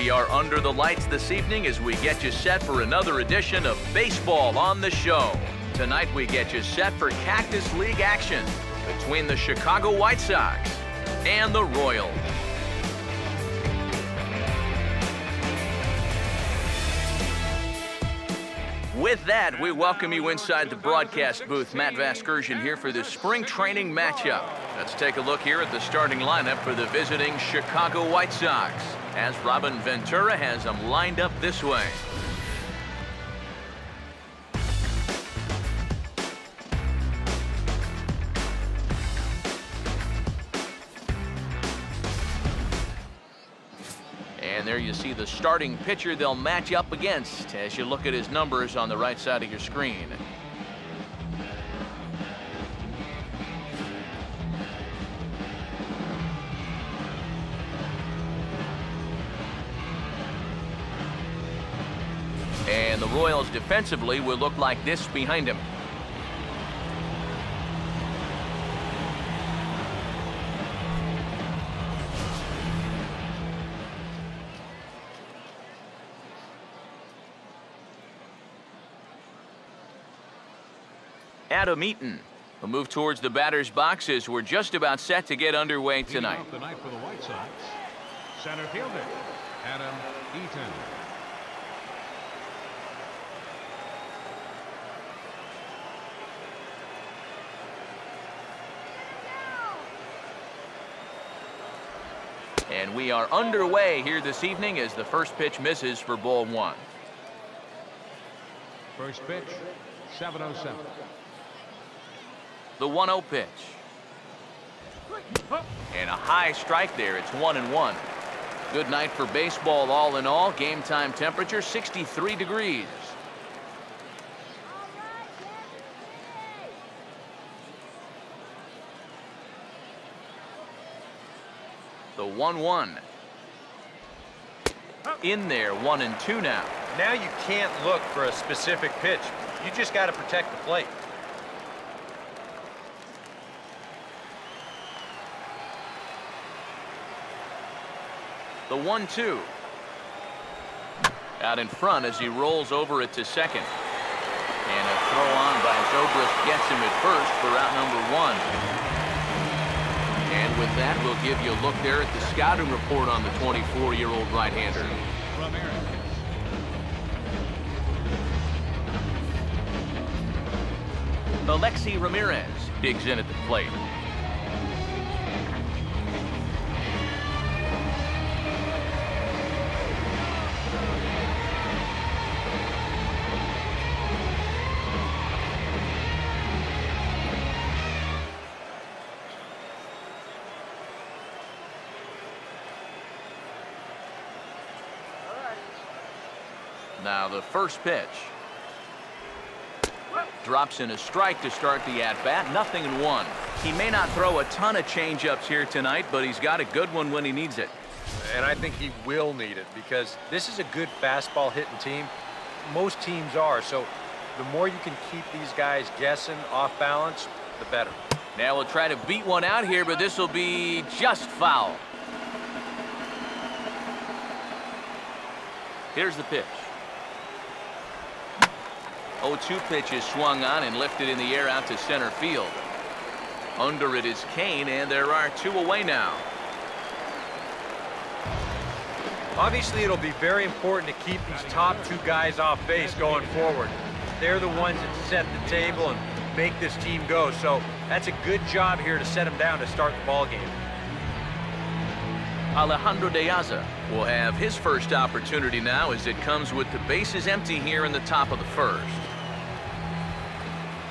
We are under the lights this evening as we get you set for another edition of Baseball on the Show. Tonight we get you set for Cactus League action between the Chicago White Sox and the Royals. With that, we welcome you inside the broadcast booth. Matt Vasgersian here for the spring training matchup. Let's take a look here at the starting lineup for the visiting Chicago White Sox, as Robin Ventura has them lined up this way. And there you see the starting pitcher they'll match up against as you look at his numbers on the right side of your screen. And the Royals defensively will look like this behind him. Adam Eaton will move towards the batter's box as we're just about set to get underway tonight. Leading off the night for the White Sox, center fielder Adam Eaton. And we are underway here this evening as the first pitch misses for ball one. First pitch, 7:07. The 1-0 pitch. And a high strike there. It's 1-1. Good night for baseball all in all. Game time temperature 63 degrees. The 1-1. In there, 1-2 now. Now you can't look for a specific pitch. You just got to protect the plate. The 1-2. Out in front as he rolls over it to second. And a throw on by Zobrist gets him at first for out number one. And with that, we'll give you a look there at the scouting report on the 24-year-old right-hander. Alexi Ramirez digs in at the plate. Now the first pitch. Drops in a strike to start the at-bat. 0-1. He may not throw a ton of change-ups here tonight, but he's got a good one when he needs it. And I think he will need it because this is a good fastball hitting team. Most teams are. So the more you can keep these guys guessing off balance, the better. Now we'll try to beat one out here, but this will be just foul. Here's the pitch. 0-2 pitch is swung on and lifted in the air out to center field. Under it is Kane, and there are two away now. Obviously, it'll be very important to keep these top two guys off base going forward. They're the ones that set the table and make this team go. So that's a good job here to set them down to start the ball game. Alejandro De Aza will have his first opportunity now as it comes with the bases empty here in the top of the first.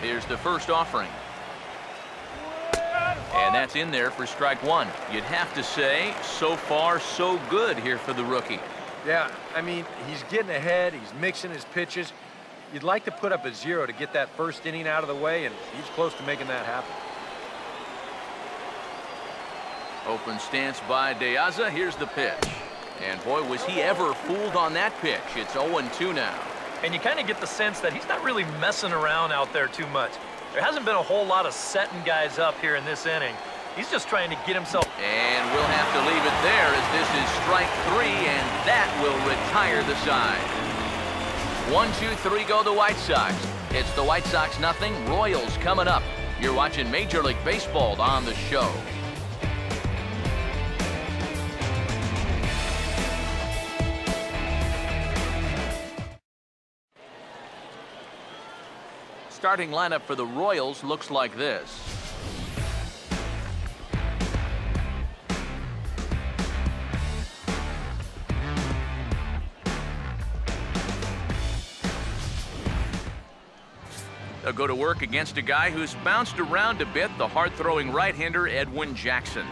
Here's the first offering. And that's in there for strike one. You'd have to say, so far, so good here for the rookie. Yeah, I mean, he's getting ahead. He's mixing his pitches. You'd like to put up a 0 to get that first inning out of the way, and he's close to making that happen. Open stance by De Aza. Here's the pitch. And boy, was he ever fooled on that pitch. It's 0-2 now. And you kind of get the sense that he's not really messing around out there too much. There hasn't been a whole lot of setting guys up here in this inning. He's just trying to get himself. And we'll have to leave it there as this is strike 3, and that will retire the side. 1-2-3 go the White Sox. It's the White Sox nothing, Royals coming up. You're watching Major League Baseball on the show. Starting lineup for the Royals looks like this. They'll go to work against a guy who's bounced around a bit, the hard-throwing right-hander Edwin Jackson.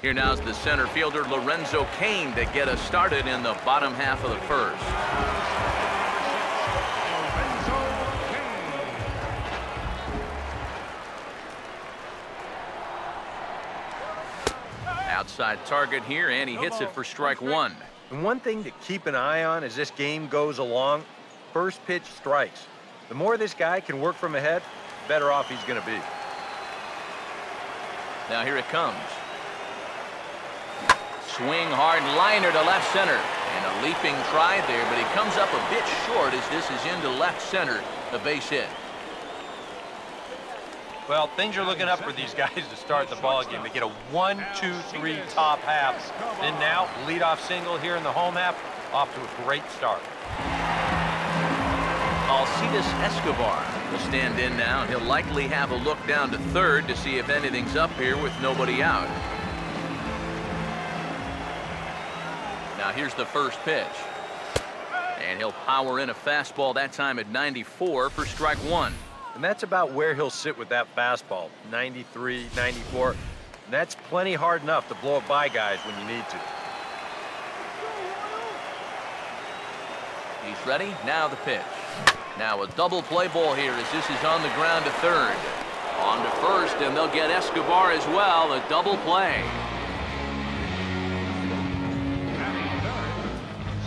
Here now's the center fielder Lorenzo Cain to get us started in the bottom half of the first. Outside target here, and he hits it for strike 1. And one thing to keep an eye on as this game goes along, first pitch strikes. The more this guy can work from ahead, the better off he's going to be. Now here it comes. Swing hard liner to left center, and a leaping try there, but he comes up a bit short as this is into left center, the base hit. Well, things are looking up for these guys to start the ball game. They get a 1-2-3 top half. Then now, leadoff single here in the home half, off to a great start. Alcides Escobar will stand in now. He'll likely have a look down to third to see if anything's up here with nobody out. Now here's the first pitch. And he'll power in a fastball, that time at 94 for strike 1. And that's about where he'll sit with that fastball, 93, 94. And that's plenty hard enough to blow it by guys when you need to. He's ready, now the pitch. Now a double play ball here as this is on the ground to third. On to first, and they'll get Escobar as well, a double play.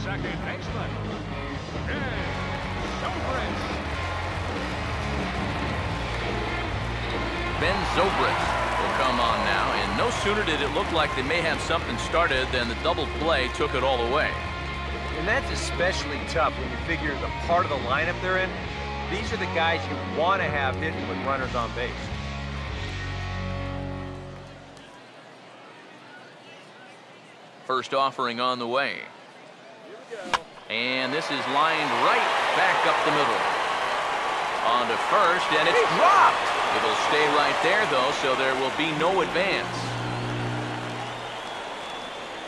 Second baseman, Ben Zobrist will come on now, and no sooner did it look like they may have something started than the double play took it all away. And that's especially tough when you figure the part of the lineup they're in. These are the guys you want to have hitting with runners on base. First offering on the way. And this is lined right back up the middle. On to first, and it's dropped. It'll stay right there, though, so there will be no advance.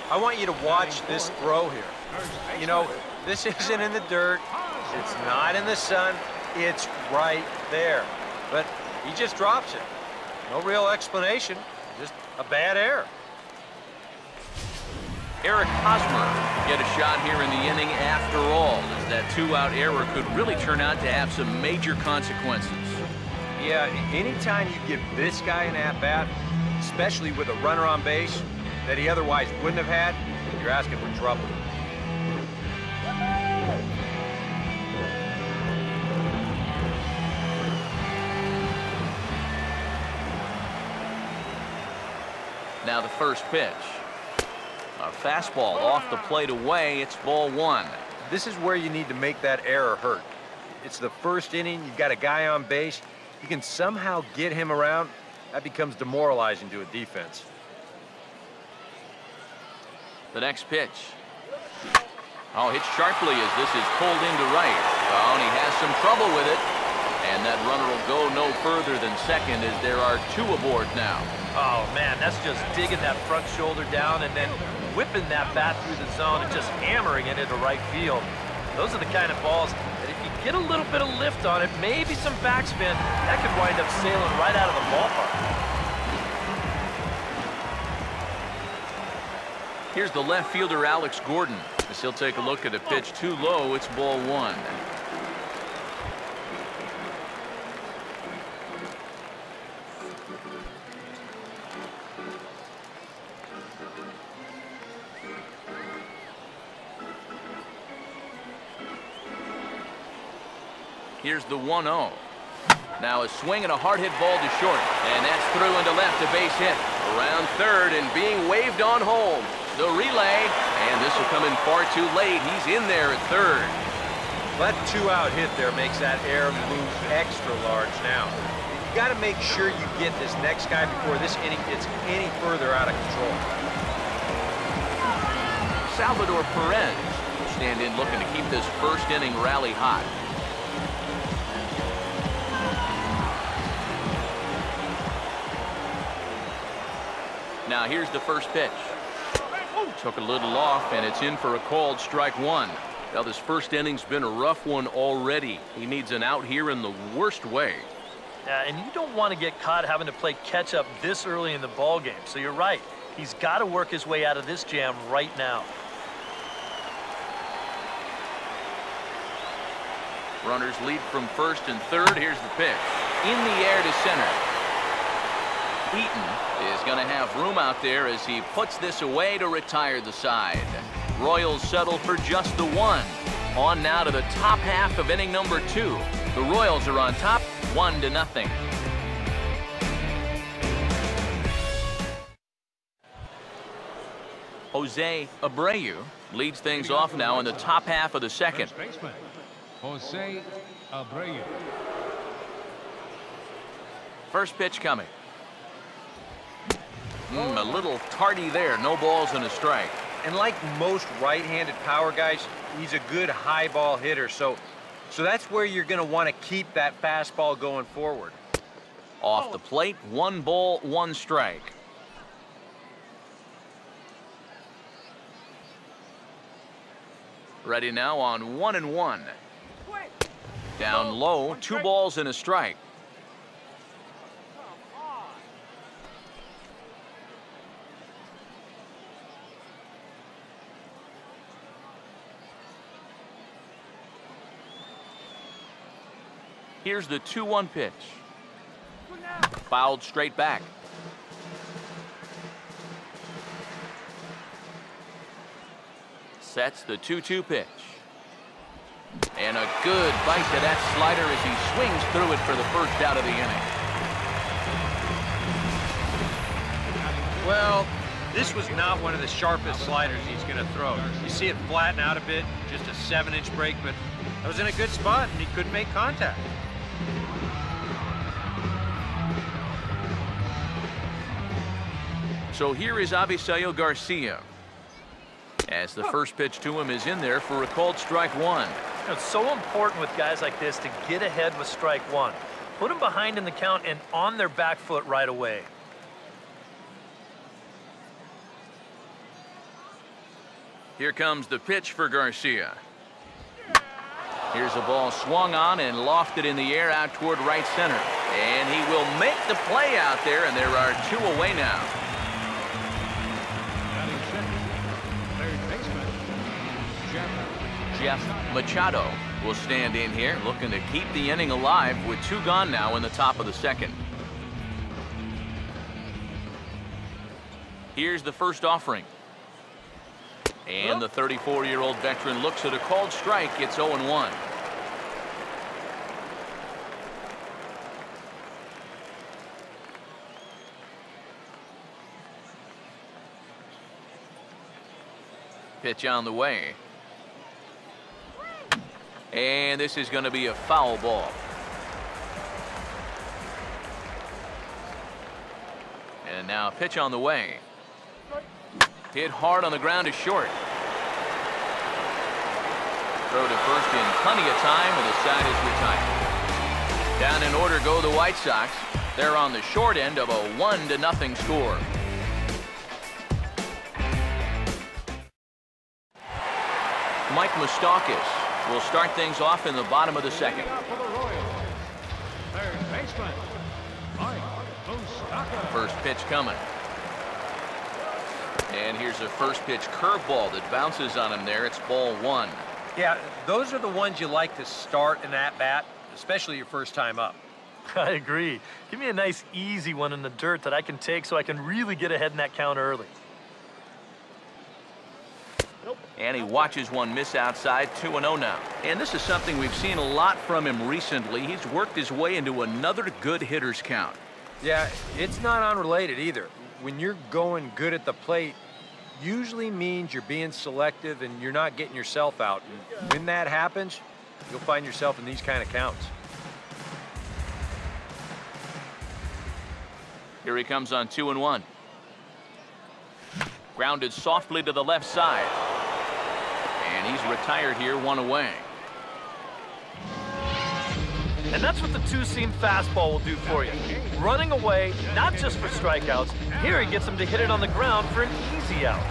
I want you to watch this throw here. You know, this isn't in the dirt. It's not in the sun. It's right there. But he just drops it. No real explanation. Just a bad error. Eric Hosmer get a shot here in the inning after all, as that two-out error could really turn out to have some major consequences. Yeah, anytime you give this guy an at-bat, especially with a runner on base that he otherwise wouldn't have had, you're asking for trouble. Now the first pitch. A fastball off the plate away. It's ball 1. This is where you need to make that error hurt. It's the first inning. You've got a guy on base. You can somehow get him around. That becomes demoralizing to a defense. The next pitch. Oh, hit sharply as this is pulled into right. Oh, and he has some trouble with it. And that runner will go no further than second as there are 2 aboard now. Oh, man, that's just digging that front shoulder down and then whipping that bat through the zone and just hammering it into right field. Those are the kind of balls that if you get a little bit of lift on it, maybe some backspin, that could wind up sailing right out of the ballpark. Here's the left fielder, Alex Gordon. As he'll take a look at a pitch too low, it's ball one. Here's the 1-0. Now a swing and a hard hit ball to short. And that's through into left, a base hit. Around third and being waved on home. The relay, and this will come in far too late. He's in there at third. That two-out hit there makes that air move extra large now. You got to make sure you get this next guy before this inning gets any further out of control. Salvador Perez will stand in looking to keep this first inning rally hot. Now here's the first pitch. Took a little off, and it's in for a called strike one. Well, this first inning's been a rough one already. He needs an out here in the worst way. Yeah, and you don't want to get caught having to play catch up this early in the ball game. So you're right. He's got to work his way out of this jam right now. Runners lead from first and third. Here's the pitch. In the air to center. Eaton is going to have room out there as he puts this away to retire the side. Royals settle for just the one. On now to the top half of inning number 2. The Royals are on top, 1-0. Jose Abreu leads things off now in the top half of the second. First baseman, Jose Abreu. First pitch coming. A little tardy there. No balls and a strike. And like most right-handed power guys, he's a good high ball hitter. So that's where you're going to want to keep that fastball going forward. Off the plate, 1 ball, 1 strike. Ready now on 1-1. Down low, 2 balls and a strike. Here's the 2-1 pitch. Fouled straight back. Sets the 2-2 pitch. And a good bite to that slider as he swings through it for the first out of the inning. Well, this was not one of the sharpest sliders he's going to throw. You see it flatten out a bit, just a 7-inch break, but that was in a good spot and he couldn't make contact. So here is Avisail Garcia, as the first pitch to him is in there for a called strike one. It's so important with guys like this to get ahead with strike one. Put them behind in the count and on their back foot right away. Here comes the pitch for Garcia. Here's a ball swung on and lofted in the air out toward right center. And he will make the play out there, and there are 2 away now. Jeff Machado will stand in here, looking to keep the inning alive with 2 gone now in the top of the second. Here's the first offering. And the 34-year-old veteran looks at a called strike. It's 0-1. Pitch on the way. And this is going to be a foul ball. And now a pitch on the way. Hit hard on the ground to short. Throw to first in plenty of time, and the side is retired. Down in order go the White Sox. They're on the short end of a 1-0 score. Mike Moustakas We'll start things off in the bottom of the second. For the Royals, third baseman, Mike Moustakas. First pitch coming. And here's a first pitch curveball that bounces on him there. It's ball 1. Yeah, those are the ones you like to start an at-bat, especially your first time up. I agree. Give me a nice, easy one in the dirt that I can take so I can really get ahead in that count early. And he watches one miss outside, 2-0 now. And this is something we've seen a lot from him recently. He's worked his way into another good hitter's count. Yeah, it's not unrelated either. When you're going good at the plate, usually means you're being selective and you're not getting yourself out. And when that happens, you'll find yourself in these kind of counts. Here he comes on 2-1. Grounded softly to the left side. And he's retired here, 1 away. And that's what the two-seam fastball will do for you. Running away, not just for strikeouts. Here he gets him to hit it on the ground for an easy out.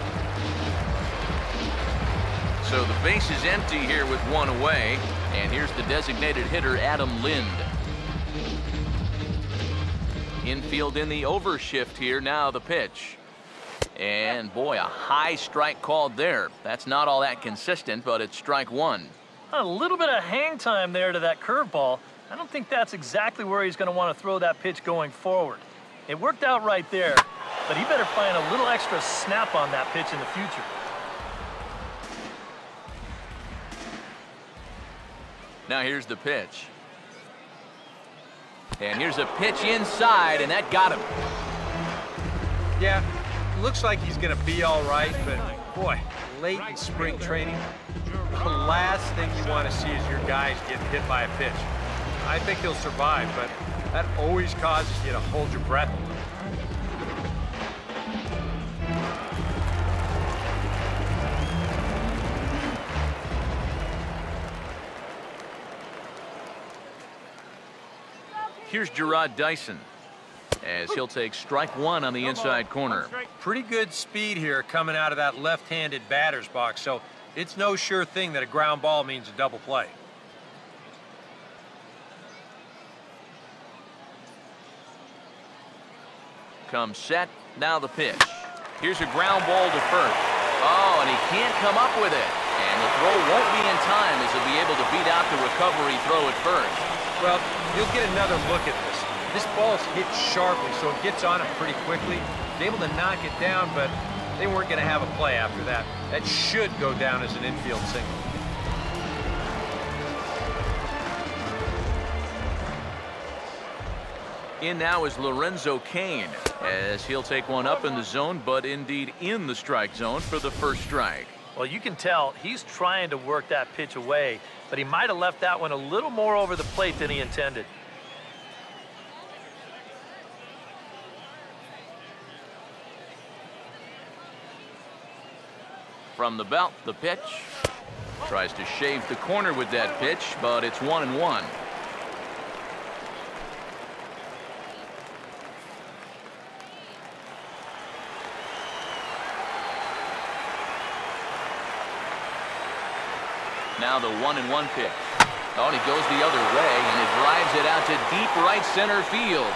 So the base is empty here with 1 away. And here's the designated hitter, Adam Lind. Infield in the overshift here. Now the pitch. And boy, a high strike called there. That's not all that consistent, but it's strike 1. A little bit of hang time there to that curveball. I don't think that's exactly where he's going to want to throw that pitch going forward. It worked out right there, but he better find a little extra snap on that pitch in the future. Now here's the pitch. And here's a pitch inside, and that got him. Yeah, looks like he's going to be all right, but boy, late in spring training, the last thing you want to see is your guys getting hit by a pitch. I think he'll survive, but that always causes you to hold your breath. Here's Gerard Dyson as he'll take strike 1 on the inside corner. Pretty good speed here coming out of that left-handed batter's box, so it's no sure thing that a ground ball means a double play. Comes set, now the pitch. Here's a ground ball to first. Oh, and he can't come up with it. And the throw won't be in time as he'll be able to beat out the recovery throw at first. Well, you'll get another look at this. This ball's hit sharply, so it gets on him pretty quickly. He's able to knock it down, but they weren't going to have a play after that. That should go down as an infield single. In now is Lorenzo Cain as he'll take one up in the zone, but indeed in the strike zone for the first strike. Well, you can tell he's trying to work that pitch away, but he might have left that one a little more over the plate than he intended. From the belt, the pitch. Tries to shave the corner with that pitch, but it's 1-1. Now the 1-1 pitch. Oh, and he goes the other way, and it drives it out to deep right center field.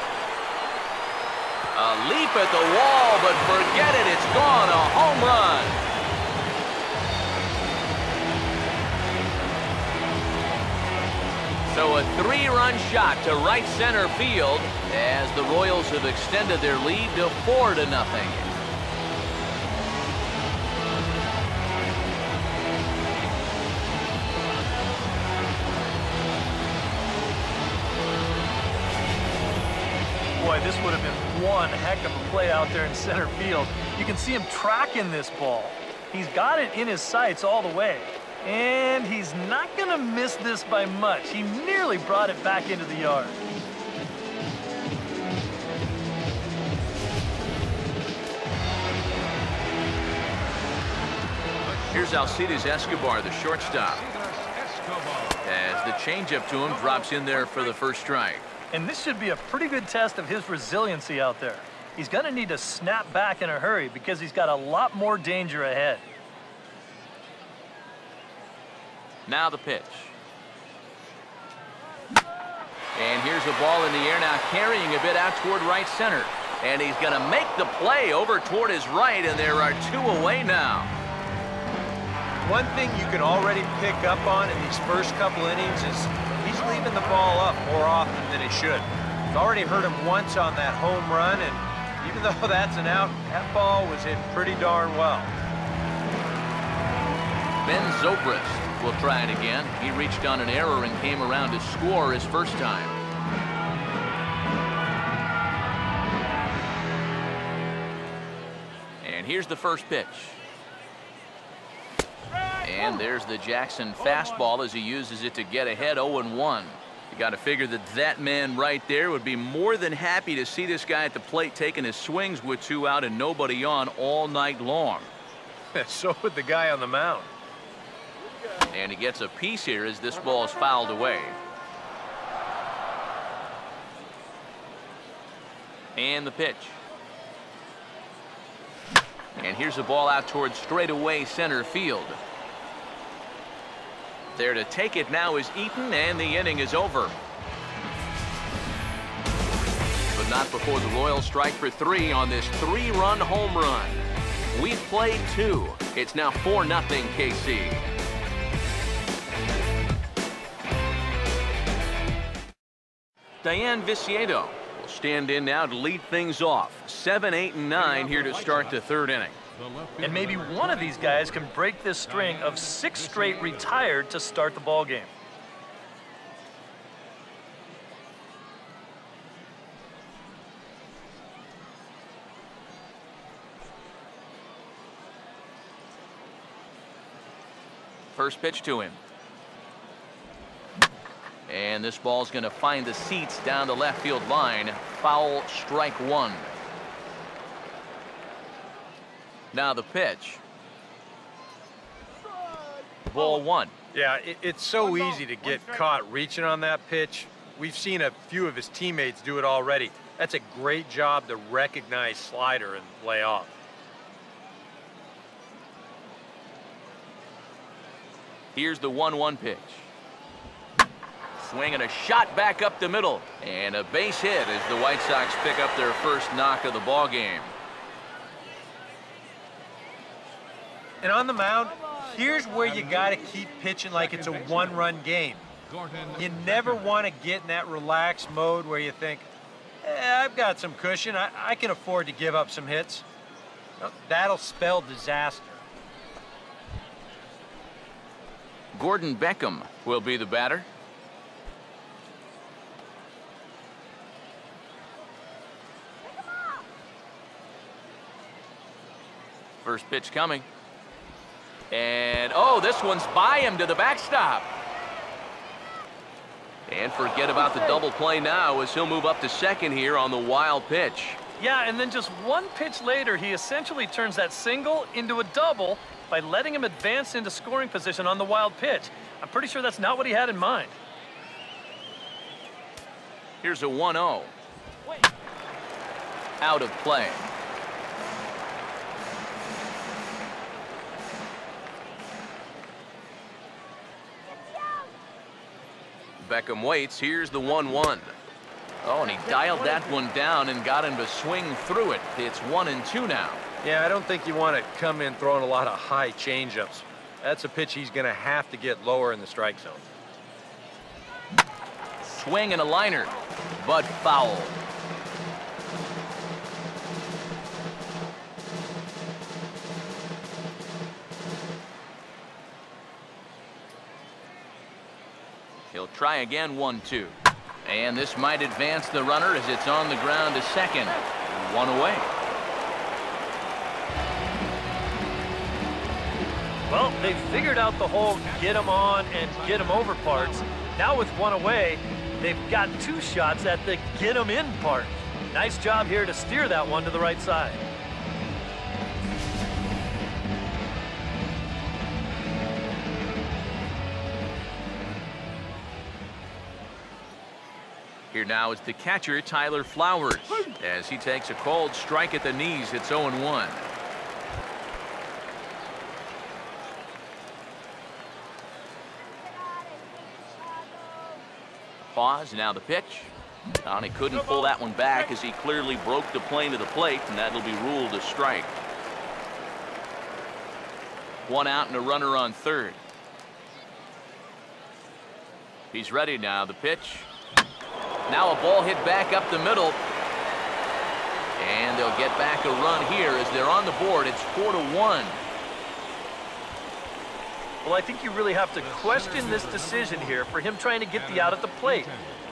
A leap at the wall, but forget it, it's gone, a home run. So a 3-run shot to right center field as the Royals have extended their lead to 4-0. Boy, this would have been one heck of a play out there in center field. You can see him tracking this ball. He's got it in his sights all the way. And he's not going to miss this by much. He nearly brought it back into the yard. Here's Alcides Escobar, the shortstop, as the changeup to him drops in there for the first strike. And this should be a pretty good test of his resiliency out there. He's going to need to snap back in a hurry because he's got a lot more danger ahead. Now the pitch. And here's a ball in the air now, carrying a bit out toward right center. And he's going to make the play over toward his right, and there are 2 away now. One thing you can already pick up on in these first couple innings is he's leaving the ball up more often than he should. He's already hurt him once on that home run, and even though that's an out, that ball was hit pretty darn well. Ben Zobrist will try it again. He reached on an error and came around to score his first time. And here's the first pitch. And there's the Jackson fastball as he uses it to get ahead 0-1. You got to figure that that man right there would be more than happy to see this guy at the plate taking his swings with 2 out and nobody on all night long. So would the guy on the mound. And he gets a piece here as this ball is fouled away. And the pitch. And here's a ball out towards straightaway center field. There to take it now is Eaton, and the inning is over. But not before the Royals strike for 3 on this 3-run home run. We've played 2. It's now 4-0 KC. Diane Viciedo will stand in now to lead things off. 7, 8, and 9 here to start the 3rd inning. And maybe one of these guys can break this string of 6 straight retired to start the ball game. First pitch to him. And this ball's going to find the seats down the left field line. Foul, strike 1. Now the pitch. Ball 1. Yeah, it's so easy to get caught reaching on that pitch. We've seen a few of his teammates do it already. That's a great job to recognize slider and lay off. Here's the 1-1 pitch. Swinging a shot back up the middle. And a base hit as the White Sox pick up their first knock of the ball game. And on the mound, here's where you got to keep pitching like it's a 1-run game. You never want to get in that relaxed mode where you think, I've got some cushion. I can afford to give up some hits. No, that'll spell disaster. Gordon Beckham will be the batter. First pitch coming. And, oh, this one's by him to the backstop. And forget about the double play now as he'll move up to second here on the wild pitch. Yeah, and then just 1 pitch later, he essentially turns that single into a double by letting him advance into scoring position on the wild pitch. I'm pretty sure that's not what he had in mind. Here's a 1-0. Out of play. Beckham waits. Here's the 1-1. Oh, and he dialed that one down and got him to swing through it. It's 1-2 now. Yeah, I don't think you want to come in throwing a lot of high changeups. That's a pitch he's going to have to get lower in the strike zone. Swing and a liner, but foul. He'll try again, 1-2. And this might advance the runner as it's on the ground to second. 1 away. Well, they figured out the whole get him on and get him over parts. Now with 1 away, they've got 2 shots at the get him in part. Nice job here to steer that one to the right side. Here now is the catcher, Tyler Flowers, as he takes a cold strike at the knees. It's 0-1. pause, now the pitch. And he couldn't pull that one back as he clearly broke the plane to the plate, and that'll be ruled a strike. 1 out and a runner on third. He's ready now, the pitch. Now a ball hit back up the middle. And they'll get back a run here as they're on the board. It's 4-1. Well, I think you really have to question this decision here for him trying to get the out at the plate.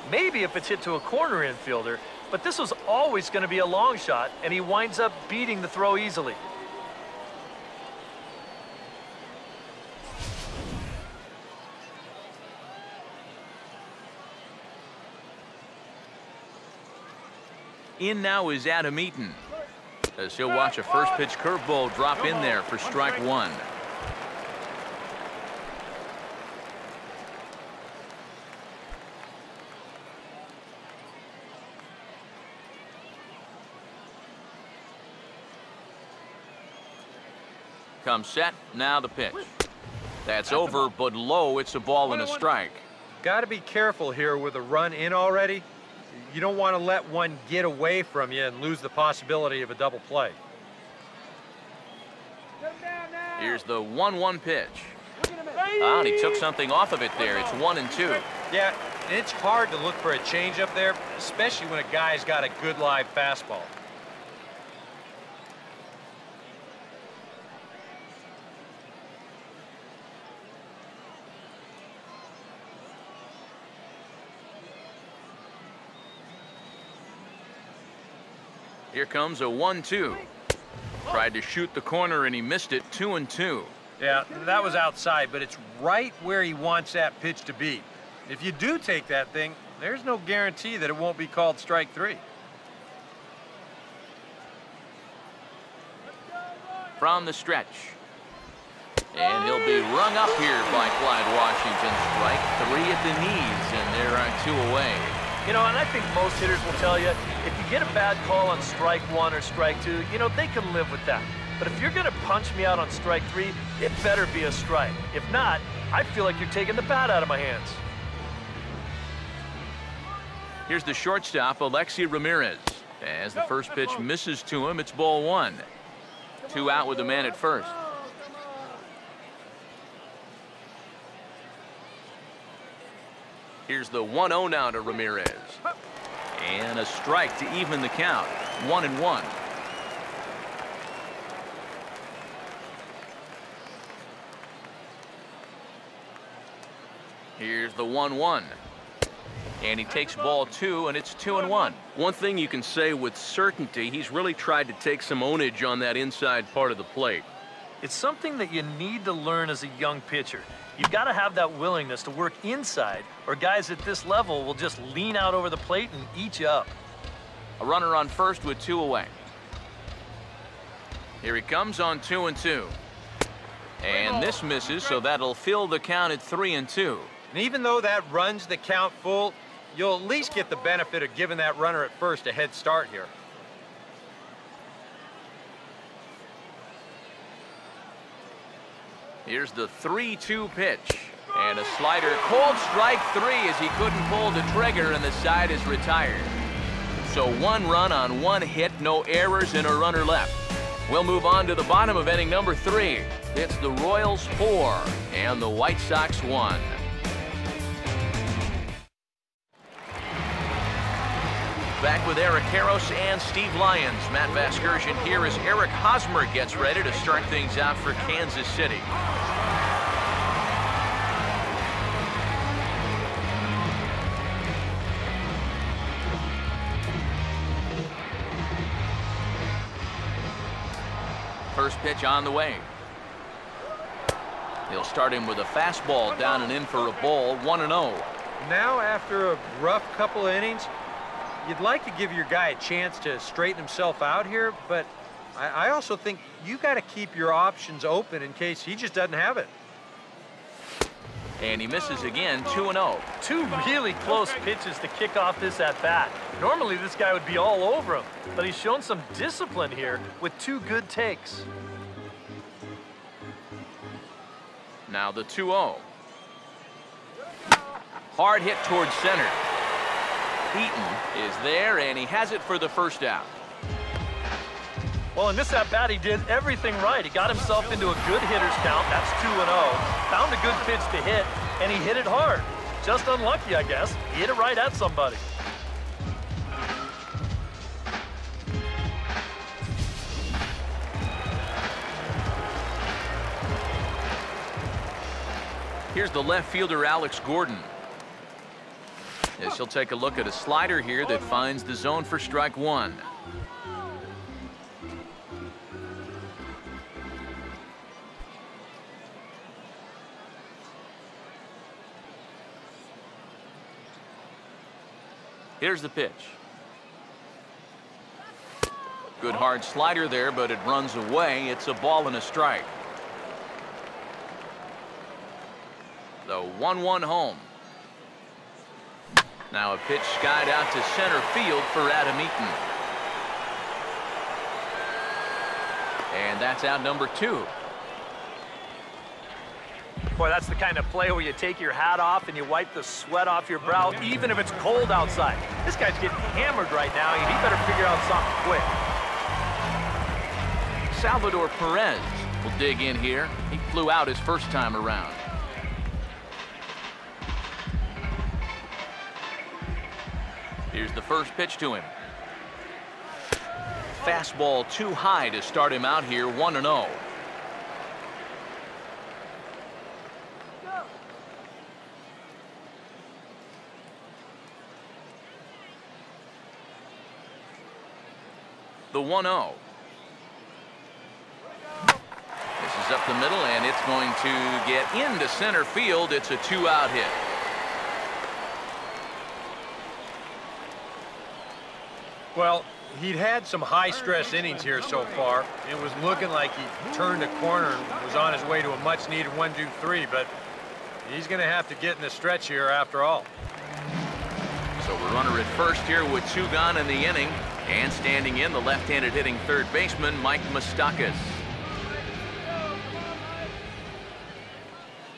Maybe if it's hit to a corner infielder, but this was always going to be a long shot, and he winds up beating the throw easily. In now is Adam Eaton, as he'll watch a first pitch curveball drop in there for strike 1. Comes set, now the pitch. That's over, but low. It's a ball and a strike. Got to be careful here with a run in already. You don't want to let one get away from you and lose the possibility of a double play. Here's the 1-1 pitch. And he took something off of it there. It's 1-2. Yeah, it's hard to look for a changeup there, especially when a guy's got a good live fastball. Here comes a 1-2. Tried to shoot the corner and he missed it. 2-2. Yeah, that was outside, but it's right where he wants that pitch to be. If you do take that thing, there's no guarantee that it won't be called strike 3. From the stretch. And he'll be rung up here by Clyde Washington. Strike 3 at the knees, and there are 2 away. You know, and I think most hitters will tell you, if you get a bad call on strike 1 or strike 2, you know, they can live with that. But if you're going to punch me out on strike 3, it better be a strike. If not, I feel like you're taking the bat out of my hands. Here's the shortstop, Alexi Ramirez. As the first pitch misses to him, it's ball 1. 2 out with the man at first. Here's the 1-0 now to Ramirez. And a strike to even the count. 1-1. Here's the 1-1. And he takes ball 2, and it's 2-1. One thing you can say with certainty, he's really tried to take some ownage on that inside part of the plate. It's something that you need to learn as a young pitcher. You've got to have that willingness to work inside, or guys at this level will just lean out over the plate and eat you up. A runner on first with 2 away. Here he comes on 2-2. And this misses, so that'll fill the count at 3-2. And even though that runs the count full, you'll at least get the benefit of giving that runner at first a head start here. Here's the 3-2 pitch. And a slider. Called strike 3 as he couldn't pull the trigger, and the side is retired. So 1 run on 1 hit, no errors, and a runner left. We'll move on to the bottom of inning number 3. It's the Royals 4 and the White Sox 1. Back with Eric Karros and Steve Lyons. Matt Vasgersian here as Eric Hosmer gets ready to start things out for Kansas City. First pitch on the way. He'll start him with a fastball down and in for a ball. 1-0. Now, after a rough couple of innings, you'd like to give your guy a chance to straighten himself out here, but I also think you got to keep your options open in case he just doesn't have it. And he misses again. 2-0. 2 really close pitches to kick off this at-bat. Normally this guy would be all over him, but he's shown some discipline here with 2 good takes. Now the 2-0. Hard hit towards center. Eaton is there, and he has it for the first out. Well, in this at-bat, he did everything right. He got himself into a good hitter's count. That's 2-0. Found a good pitch to hit, and he hit it hard. Just unlucky, I guess. He hit it right at somebody. Here's the left fielder, Alex Gordon. As he'll take a look at a slider here that finds the zone for strike one. Here's the pitch. Good hard slider there, but it runs away. It's a ball and a strike. The 1-1 home. Now a pitch skied out to center field for Adam Eaton. And that's out number 2. Boy, that's the kind of play where you take your hat off and you wipe the sweat off your brow, even if it's cold outside. This guy's getting hammered right now, and he better figure out something quick. Salvador Perez will dig in here. He flew out his first time around. Here's the first pitch to him. Fastball too high to start him out here, 1-0. The 1-0. This is up the middle, and it's going to get into center field. It's a 2-out hit. Well, he'd had some high-stress innings here so far. It was looking like he turned a corner and was on his way to a much-needed 1-2-3, but he's going to have to get in the stretch here after all. So we're runner at first here with 2 gone in the inning. And standing in, the left-handed hitting third baseman, Mike Moustakas.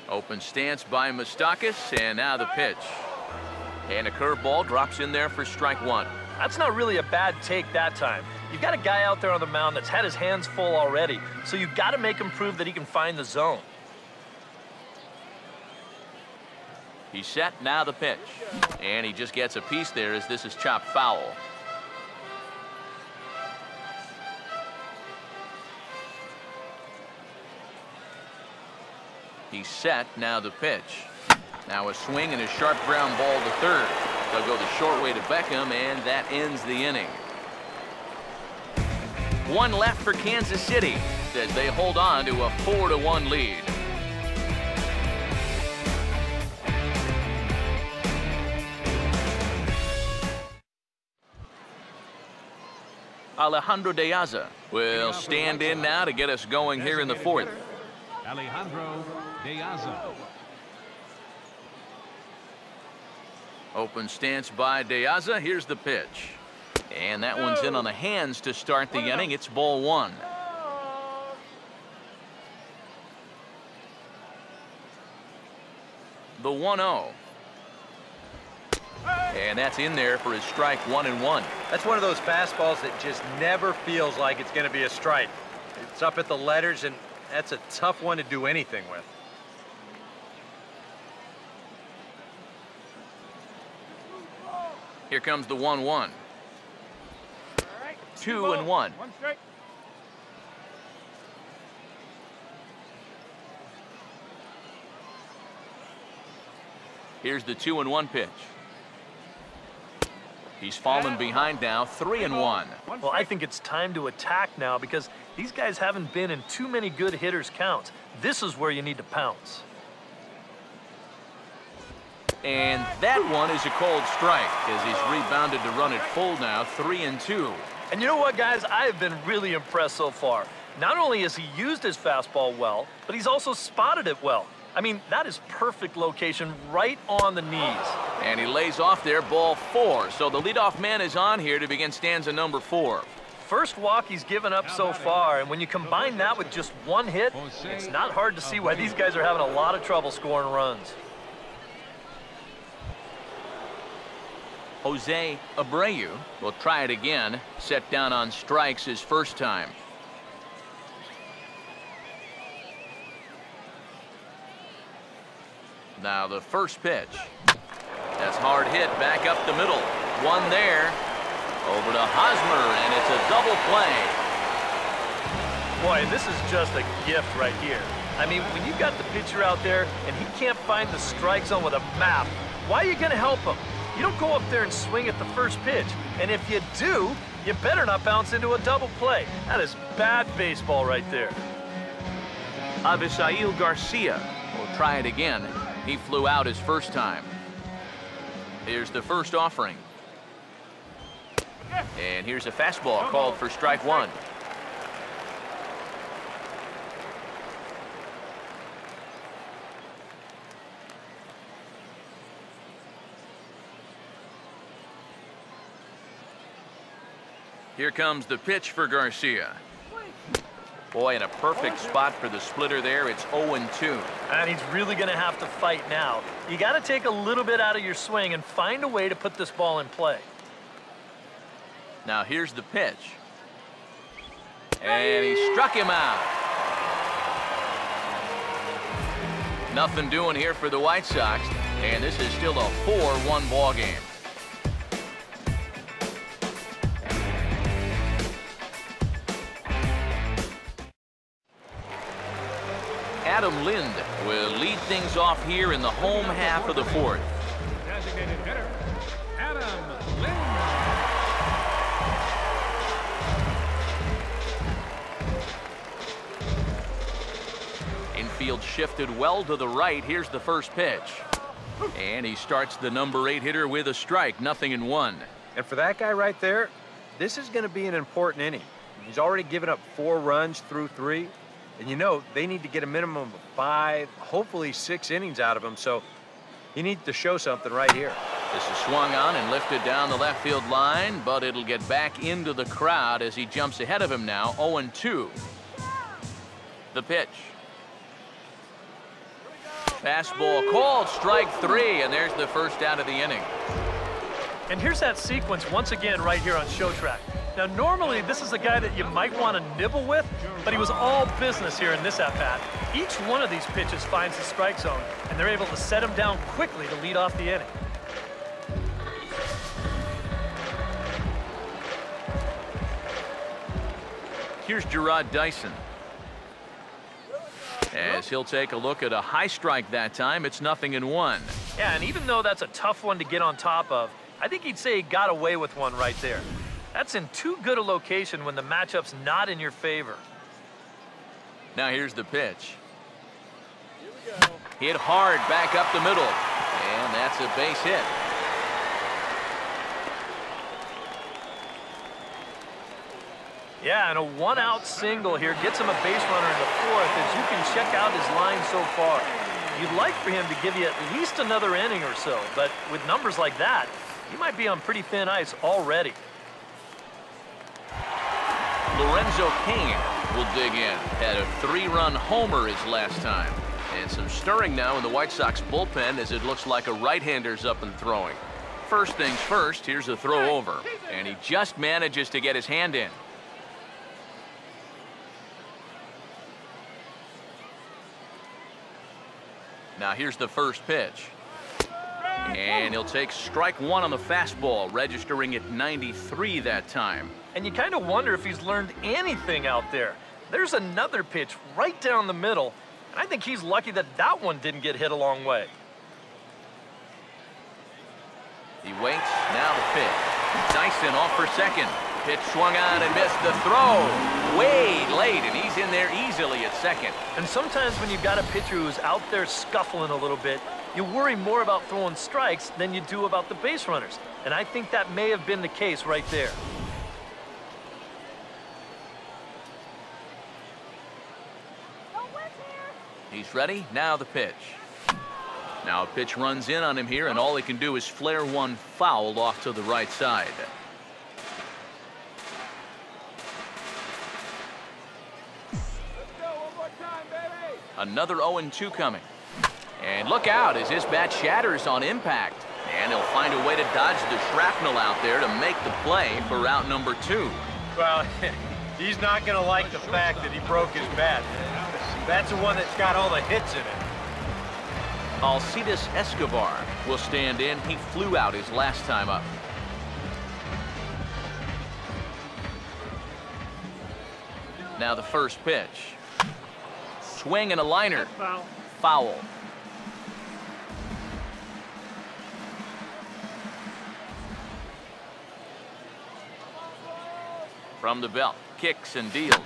Open stance by Moustakas, and now the pitch. And a curveball drops in there for strike 1. That's not really a bad take that time. You've got a guy out there on the mound that's had his hands full already, so you've got to make him prove that he can find the zone. He's set, now the pitch. And he just gets a piece there as this is chopped foul. He's set, now the pitch. Now a swing and a sharp ground ball to third. They'll go the short way to Beckham, and that ends the inning. 1 left for Kansas City as they hold on to a 4-1 lead. Alejandro De Aza will stand in now to get us going here in the 4th. Alejandro De Aza. Open stance by De Aza. Here's the pitch. And that one's in on the hands to start the inning. It's ball 1. The 1-0. And that's in there for his strike 1-1. That's one of those fastballs that just never feels like it's going to be a strike. It's up at the letters, and that's a tough one to do anything with. Here comes the 1-1. 2-1. Here's the 2-1 pitch. He's fallen behind now, 3-1. Well, I think it's time to attack now because these guys haven't been in too many good hitters' counts. This is where you need to pounce. And that one is a cold strike as he's rebounded to run it full now, 3-2. And you know what, guys? I have been really impressed so far. Not only has he used his fastball well, but he's also spotted it well. I mean, that is perfect location right on the knees. And he lays off there, ball 4. So the leadoff man is on here to begin stanza number 4. First walk he's given up so far, and when you combine that with just 1 hit, it's not hard to see why these guys are having a lot of trouble scoring runs. Jose Abreu will try it again. Set down on strikes his first time. Now the first pitch. That's hard hit back up the middle. One there. Over to Hosmer, and it's a double play. Boy, this is just a gift right here. I mean, when you've got the pitcher out there and he can't find the strike zone with a map, why are you going to help him? You don't go up there and swing at the first pitch. And if you do, you better not bounce into a double play. That is bad baseball right there. Avisail Garcia will try it again. He flew out his first time. Here's the first offering. And here's a fastball called for strike one. Here comes the pitch for Garcia. Boy, in a perfect spot for the splitter there. It's 0-2. And he's really going to have to fight now. You got to take a little bit out of your swing and find a way to put this ball in play. Now here's the pitch. And he struck him out. Nothing doing here for the White Sox. And this is still a 4-1 ball game. Adam Lind will lead things off here in the home half of the fourth. Designated hitter, Adam Lind. Infield shifted well to the right. Here's the first pitch. And he starts the number 8 hitter with a strike, 0-1. And for that guy right there, this is going to be an important inning. He's already given up 4 runs through 3. And you know, they need to get a minimum of 5, hopefully 6 innings out of him. So he needs to show something right here. This is swung on and lifted down the left field line, but it'll get back into the crowd as he jumps ahead of him now, 0-2. The pitch. Fastball called, strike 3, and there's the first out of the inning. And here's that sequence once again right here on Show Track. Now, normally, this is a guy that you might want to nibble with, but he was all business here in this at-bat. Each one of these pitches finds the strike zone, and they're able to set him down quickly to lead off the inning. Here's Gerard Dyson. As he'll take a look at a high strike that time, it's 0-1. Yeah, and even though that's a tough one to get on top of, I think he'd say he got away with one right there. That's in too good a location when the matchup's not in your favor. Now here's the pitch. Hit hard back up the middle. And that's a base hit. Yeah, and a one-out single here gets him a base runner in the fourth as you can check out his line so far. You'd like for him to give you at least another inning or so, but with numbers like that, you might be on pretty thin ice already. Lorenzo Cain will dig in. Had a 3-run homer his last time. And some stirring now in the White Sox bullpen as it looks like a right-hander's up and throwing. First things first, here's a throw over. And he just manages to get his hand in. Now here's the first pitch. And he'll take strike 1 on the fastball, registering at 93 that time. And you kind of wonder if he's learned anything out there. There's another pitch right down the middle, and I think he's lucky that that one didn't get hit a long way. He waits, now the pitch. Dyson off for second. Pitch swung on and missed the throw. Way late, and he's in there easily at second. And sometimes when you've got a pitcher who's out there scuffling a little bit, you worry more about throwing strikes than you do about the base runners. And I think that may have been the case right there. He's ready, now the pitch. Now a pitch runs in on him here, and all he can do is flare one foul off to the right side. Another 0-2 coming. And look out as this bat shatters on impact. And he'll find a way to dodge the shrapnel out there to make the play for out number 2. Well, he's not going to like the fact that he broke his bat. That's the one that's got all the hits in it. Alcides Escobar will stand in. He flew out his last time up. Now the first pitch. Swing and a liner. Foul. From the belt, kicks and deals.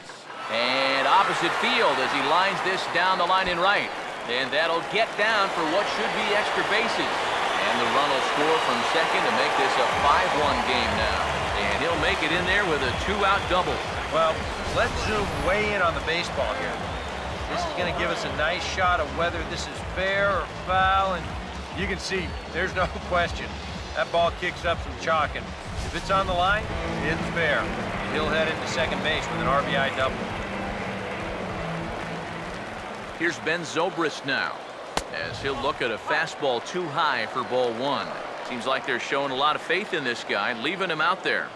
And opposite field as he lines this down the line in right. And that'll get down for what should be extra bases. And the run will score from second to make this a 5-1 game now. And he'll make it in there with a 2-out double. Well, let's zoom way in on the baseball here. This is going to give us a nice shot of whether this is fair or foul. And you can see there's no question. That ball kicks up some chalk. And if it's on the line, it's fair. And he'll head into second base with an RBI double. Here's Ben Zobrist now, as he'll look at a fastball too high for ball 1. Seems like they're showing a lot of faith in this guy, leaving him out there.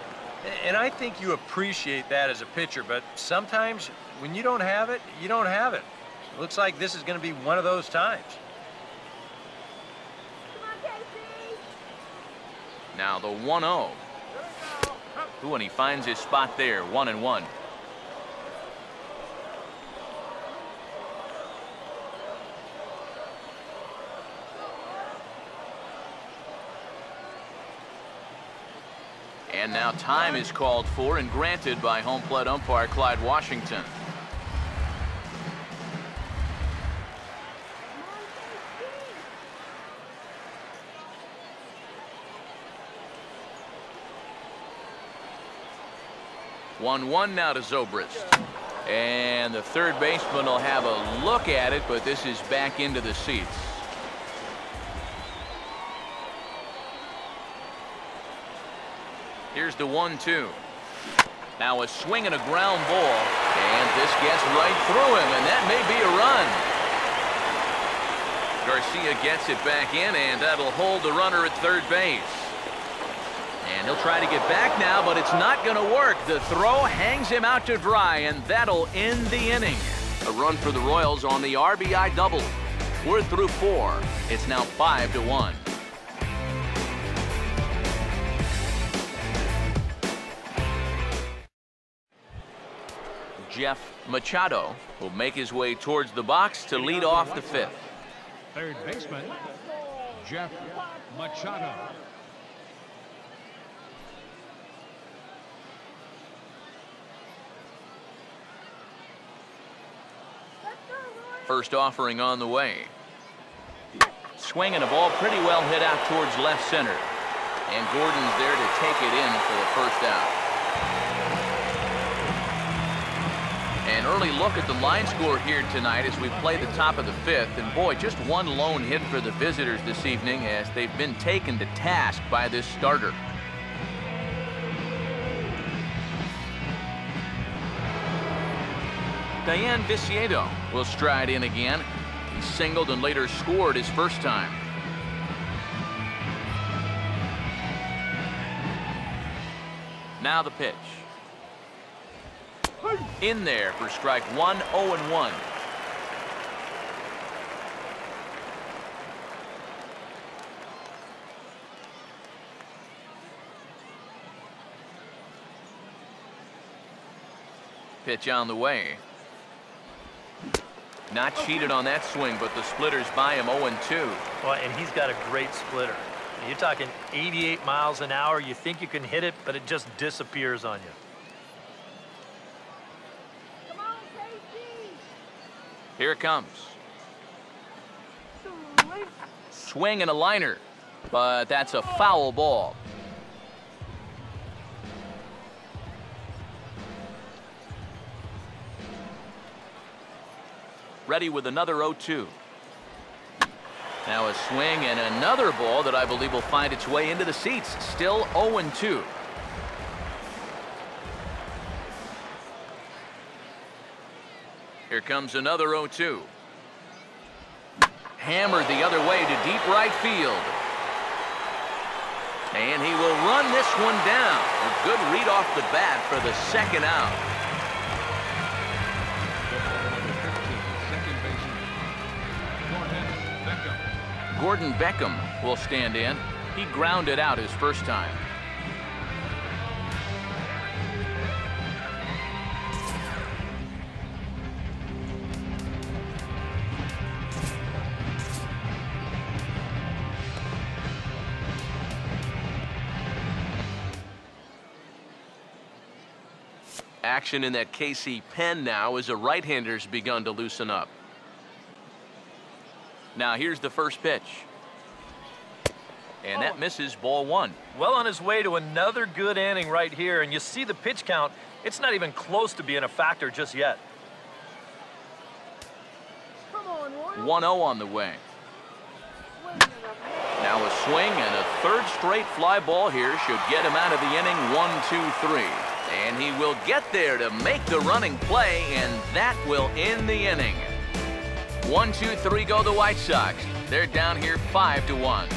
And I think you appreciate that as a pitcher, but sometimes when you don't have it, you don't have it. It looks like this is going to be one of those times. Now the 1-0. Ooh, and he finds his spot there, 1-1. And now time is called for and granted by home plate umpire Clyde Washington. One now to Zobrist. And the third baseman will have a look at it, but this is back into the seats. Here's the 1-2. Now a swing and a ground ball, and this gets right through him, and that may be a run. Garcia gets it back in, and that'll hold the runner at third base. And he'll try to get back now, but it's not going to work. The throw hangs him out to dry, and that'll end the inning. A run for the Royals on the RBI double. We're through 4. It's now 5-1. Jeff Machado will make his way towards the box to lead off the 5th. Third baseman, Jeff Machado. First offering on the way. Swing and a ball pretty well hit out towards left center. And Gordon's there to take it in for the first out. An early look at the line score here tonight as we play the top of the 5th. And boy, just one lone hit for the visitors this evening as they've been taken to task by this starter. Dayan Viciedo will stride in again. He singled and later scored his first time. Now the pitch. In there for strike 1, 0-1. Pitch on the way. Not cheated on that swing, but the splitter's by him 0-2. Well, and he's got a great splitter. You're talking 88 miles an hour. You think you can hit it, but it just disappears on you. Here it comes. Swing and a liner, but that's a foul ball. Ready with another 0-2. Now a swing and another ball that I believe will find its way into the seats. Still 0-2. Here comes another 0-2. Hammered the other way to deep right field. And he will run this one down. A good read off the bat for the second out. Gordon Beckham will stand in. He grounded out his first time. Action in that KC pen now as a right-hander's begun to loosen up. Now here's the first pitch. And that misses, ball one. Well on his way to another good inning right here, and you see the pitch count. It's not even close to being a factor just yet. 1-0 on the way. Now a swing and a third straight fly ball here should get him out of the inning. 1-2-3. And he will get there to make the running play, and that will end the inning. 1-2-3 go the White Sox. They're down here 5-1.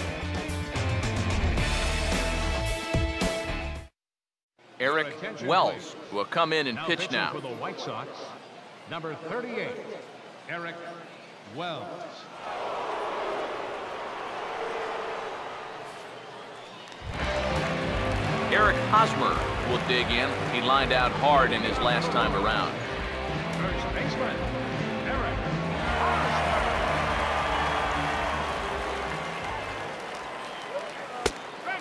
Eric Wells will come in and pitch now. For the White Sox, number 38, Eric Wells. Eric Hosmer will dig in. He lined out hard in his last time around. First baseman, Eric Hosmer.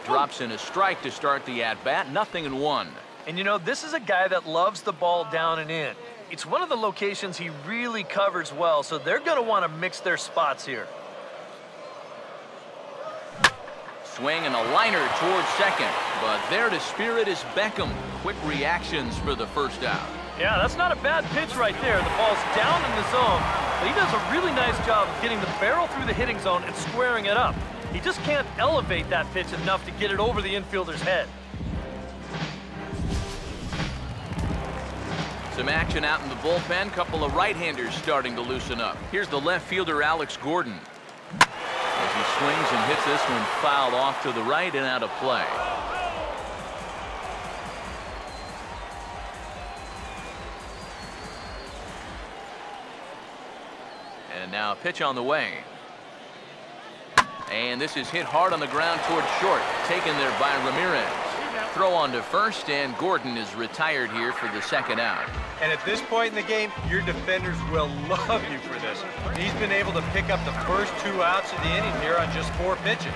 Drops in a strike to start the at-bat. 0-1. And you know, this is a guy that loves the ball down and in. It's one of the locations he really covers well, so they're going to want to mix their spots here. Swing and a liner towards second, but there to spear it is Beckham. Quick reactions for the first out. Yeah, that's not a bad pitch right there. The ball's down in the zone, but he does a really nice job of getting the barrel through the hitting zone and squaring it up. He just can't elevate that pitch enough to get it over the infielder's head. Some action out in the bullpen. Couple of right-handers starting to loosen up. Here's the left fielder, Alex Gordon. As he swings and hits this one fouled off to the right and out of play. And now a pitch on the way. And this is hit hard on the ground towards short. Taken there by Ramirez. Throw on to first, and Gordon is retired here for the second out. And at this point in the game, your defenders will love you for this. He's been able to pick up the first 2 outs of the inning here on just 4 pitches.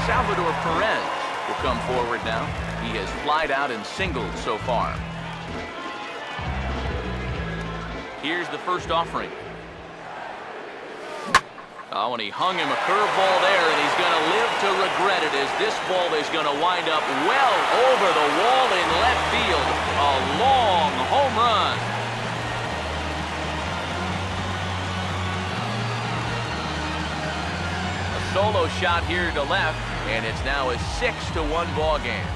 Salvador Perez will come forward now. He has flied out and singled so far. Here's the first offering. Oh, and he hung him a curveball there, and he's going to live to regret it as this ball is going to wind up well over the wall in left field. A long home run. A solo shot here to left, and it's now a 6-1 ball game.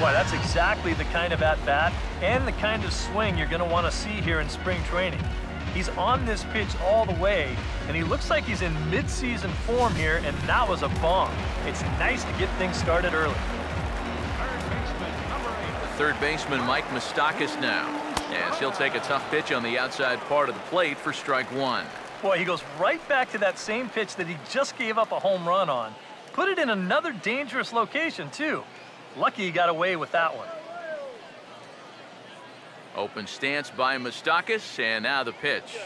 Boy, that's exactly the kind of at-bat and the kind of swing you're going to want to see here in spring training. He's on this pitch all the way, and he looks like he's in mid-season form here, and that was a bomb. It's nice to get things started early. Third baseman Mike Moustakas now, as he'll take a tough pitch on the outside part of the plate for strike one. Boy, he goes right back to that same pitch that he just gave up a home run on. Put it in another dangerous location, too. Lucky he got away with that one. Open stance by Moustakas, and now the pitch.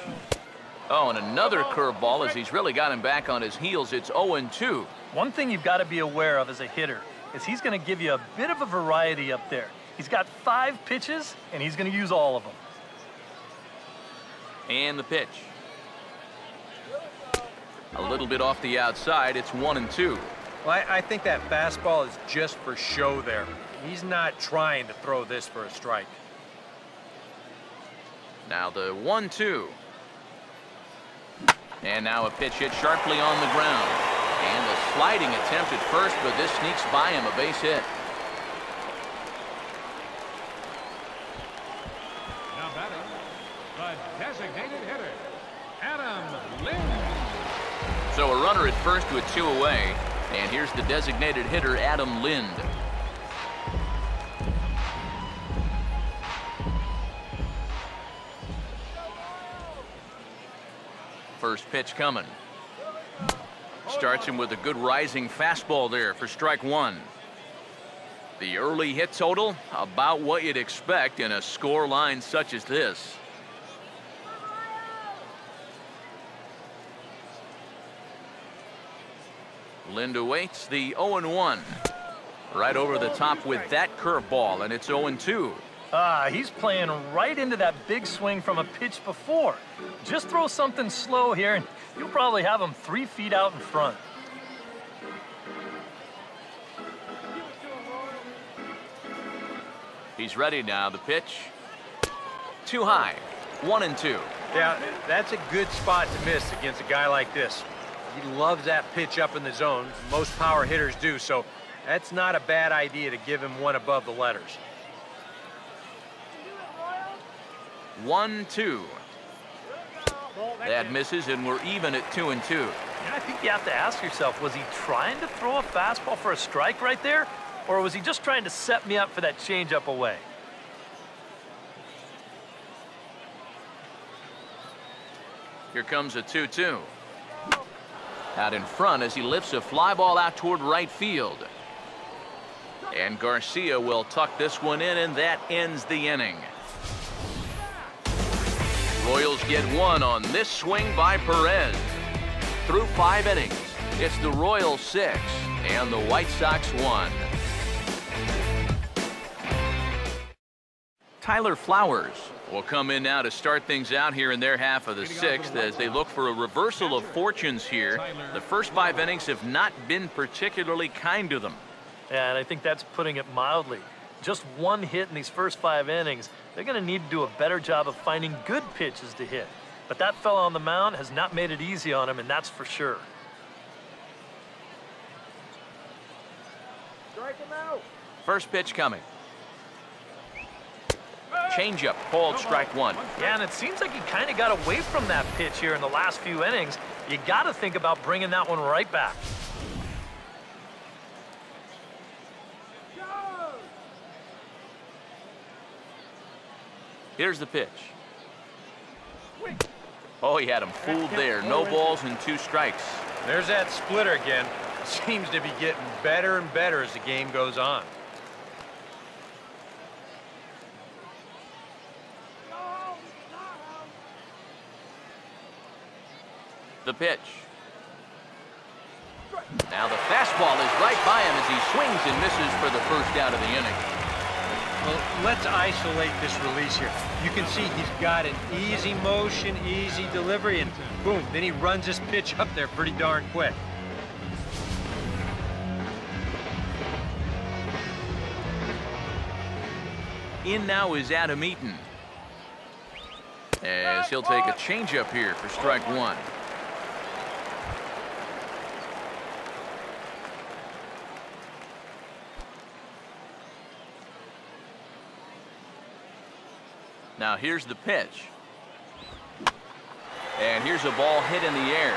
Oh, and another curveball as he's really got him back on his heels. It's 0-2. One thing you've got to be aware of as a hitter is he's going to give you a bit of a variety up there. He's got 5 pitches, and he's going to use all of them. And the pitch. A little bit off the outside. It's 1-2. Well, I think that fastball is just for show there. He's not trying to throw this for a strike. Now the 1-2. And now a pitch hit sharply on the ground. And a sliding attempt at first, but this sneaks by him, a base hit. Now batting, the designated hitter, Adam Lind. So a runner at first with 2 away. And here's the designated hitter, Adam Lind. First pitch coming. Starts him with a good rising fastball there for strike 1. The early hit total, about what you'd expect in a score line such as this. Lind awaits the 0-1. Right over the top with that curveball, and it's 0-2. He's playing right into that big swing from a pitch before. Just throw something slow here, and you'll probably have him 3 feet out in front. He's ready now. The pitch. Too high. 1-2. Yeah, that's a good spot to miss against a guy like this. He loves that pitch up in the zone. Most power hitters do, so that's not a bad idea to give him one above the letters. 1-2. That misses, and we're even at 2-2. Yeah, I think you have to ask yourself, was he trying to throw a fastball for a strike right there? Or was he just trying to set me up for that changeup away? Here comes a 2-2. Out in front as he lifts a fly ball out toward right field. And Garcia will tuck this one in, and that ends the inning. Royals get 1 on this swing by Perez. Through 5 innings, it's the Royals 6 and the White Sox 1. Tyler Flowers will come in now to start things out here in their half of the 6th as they look for a reversal of fortunes here. The first 5 innings have not been particularly kind to them. Yeah, and I think that's putting it mildly. Just 1 hit in these first 5 innings. They're going to need to do a better job of finding good pitches to hit. But that fella on the mound has not made it easy on him, and that's for sure. Strike him out. First pitch coming. Changeup called strike 1. Yeah, and it seems like he kind of got away from that pitch here in the last few innings. You got to think about bringing that one right back. Here's the pitch. Oh, he had him fooled there. No balls and 2 strikes. There's that splitter again. Seems to be getting better and better as the game goes on. The pitch. Now the fastball is right by him as he swings and misses for the first out of the inning. Well, let's isolate this release here. You can see he's got an easy motion, easy delivery, and boom, then he runs this pitch up there pretty darn quick. In now is Adam Eaton, as he'll take a changeup here for strike 1. Now here's the pitch. And here's a ball hit in the air.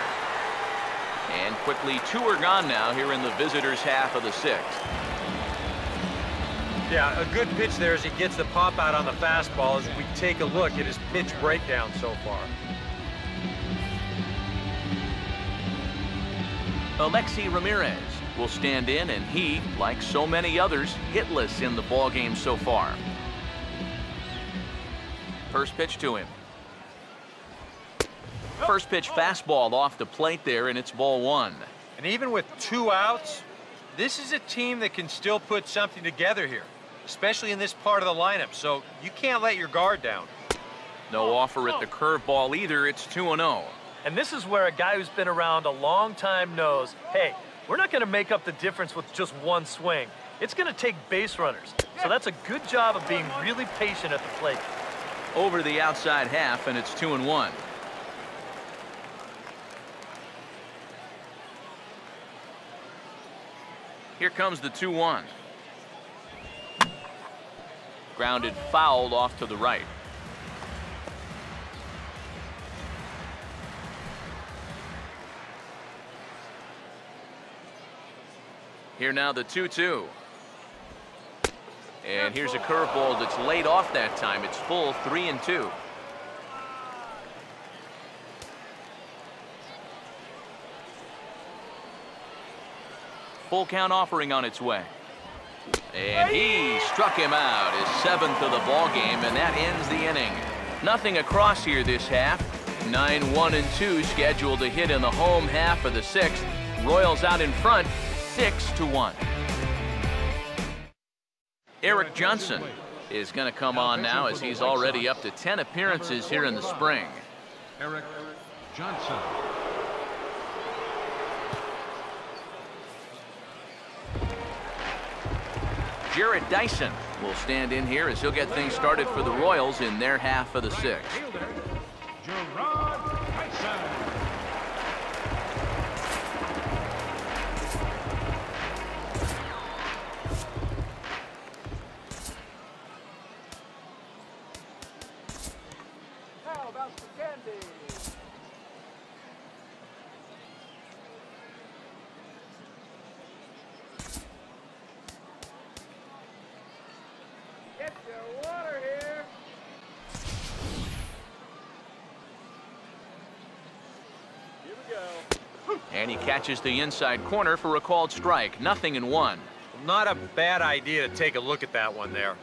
And quickly 2 are gone now here in the visitors' half of the 6th. Yeah, a good pitch there as he gets the pop out on the fastball as we take a look at his pitch breakdown so far. Alexi Ramirez will stand in, and he, like so many others, hitless in the ballgame so far. First pitch to him. First pitch fastball off the plate there, and it's ball 1. And even with 2 outs, this is a team that can still put something together here, especially in this part of the lineup, so you can't let your guard down. No offer at the curveball either. It's 2-0. And this is where a guy who's been around a long time knows, hey, we're not going to make up the difference with just 1 swing. It's going to take base runners. So that's a good job of being really patient at the plate. Over the outside half, and it's 2-1. Here comes the 2-1. Grounded foul off to the right. Here now the 2-2. And here's a curveball that's laid off that time. It's full 3-2. Full count offering on its way. And he struck him out, his 7th of the ball game, and that ends the inning. Nothing across here this half. 9-1-2 scheduled to hit in the home half of the 6th. Royals out in front, 6-1. Eric Johnson is going to come on now as he's already up to 10 appearances here in the spring. Eric Johnson. Jarrett Dyson will stand in here as he'll get things started for the Royals in their half of the 6th. How about the candy? Get your water here. Here we go. And he catches the inside corner for a called strike. 0-1. Not a bad idea to take a look at that one there.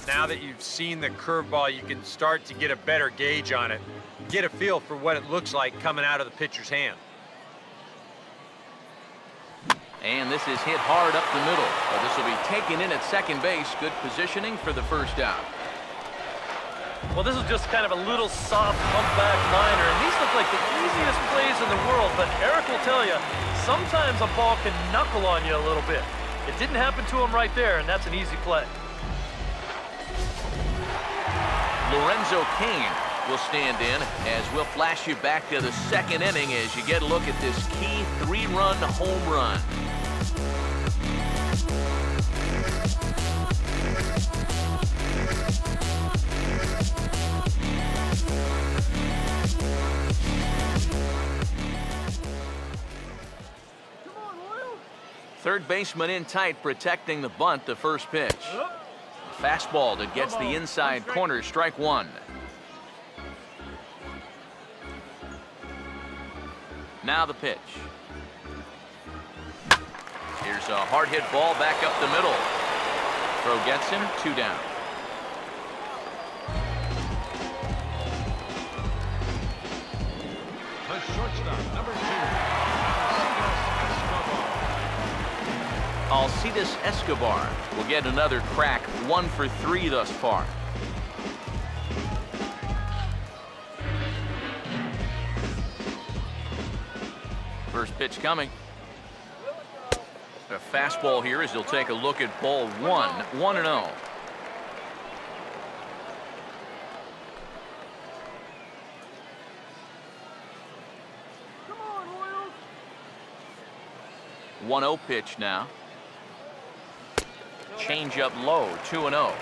Now that you've seen the curveball, you can start to get a better gauge on it. Get a feel for what it looks like coming out of the pitcher's hand. And this is hit hard up the middle. But this will be taken in at second base. Good positioning for the first out. Well, this is just kind of a little soft pump back liner, and these look like the easiest plays in the world, but Eric will tell you, sometimes a ball can knuckle on you a little bit. It didn't happen to him right there, and that's an easy play. Lorenzo Cain will stand in as we'll flash you back to the second inning as you get a look at this key 3-run home run. Third baseman in tight, protecting the bunt, the first pitch. Fastball that gets the inside corner, strike one. Now the pitch. Here's a hard hit ball back up the middle. Throw gets him, 2 down. The shortstop, number 2. Alcides Escobar will get another crack, 1 for 3 thus far. First pitch coming. A fastball here as he'll take a look at ball 1, 1-0. Come on, Royals. 1-0 pitch now. Change up low, 2-0.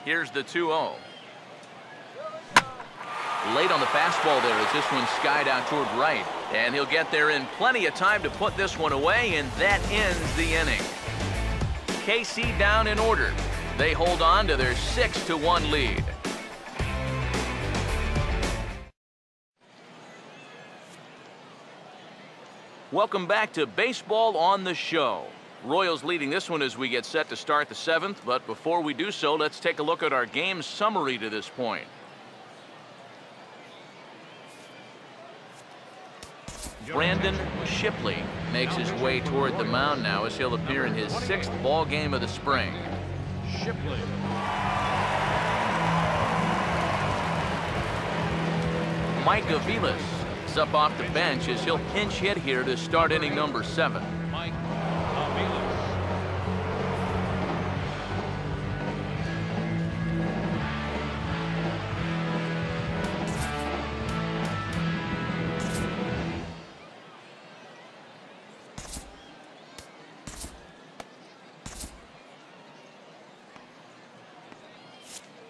Here's the 2-0. Late on the fastball there as this one skied out toward right. And he'll get there in plenty of time to put this one away, and that ends the inning. KC down in order. They hold on to their 6-1 lead. Welcome back to Baseball on the Show. Royals leading this one as we get set to start the 7th, but before we do so, let's take a look at our game summary to this point. Brandon Shipley makes his way toward the mound now as he'll appear in his 6th ball game of the spring. Shipley. Mike Aviles is up off the bench as he'll pinch hit here to start inning number 7. Mike Aviles.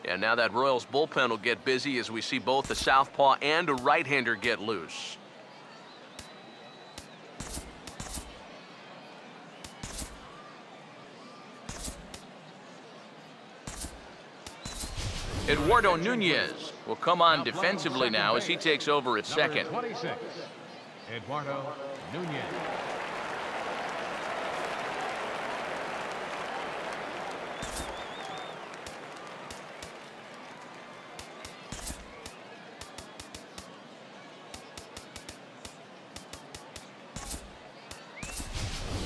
And now that Royals bullpen will get busy as we see both a southpaw and a right-hander get loose. Eduardo Nunez will come on defensively now as he takes over at second. Number 26, Eduardo Nunez.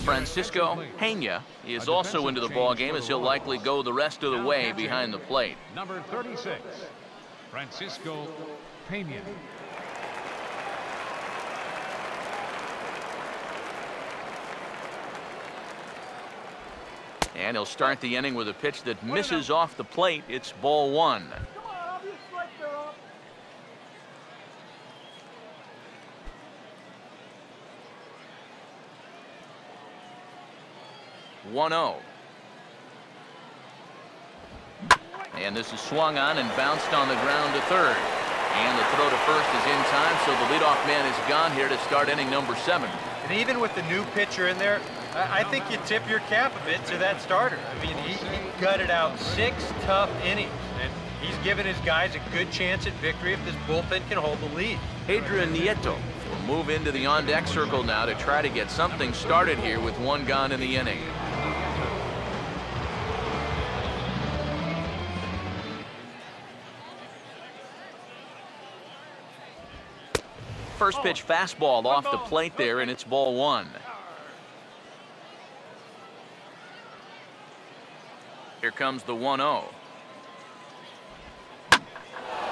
Francisco Peña is also into the ballgame as he'll likely go the rest of the way behind the plate. Number 36, Francisco Peña. And he'll start the inning with a pitch that misses off the plate. It's ball one. Come on, I'll be a strike there up. 1-0. And this is swung on and bounced on the ground to third. And the throw to first is in time, so the leadoff man is gone here to start inning number 7. And even with the new pitcher in there, I think you tip your cap a bit to that starter. I mean, he gutted out 6 tough innings, and he's given his guys a good chance at victory if this bullpen can hold the lead. Adrian Nieto will move into the on-deck circle now to try to get something started here with 1 gone in the inning. First pitch fastball off the plate there, and it's ball 1. Here comes the 1-0.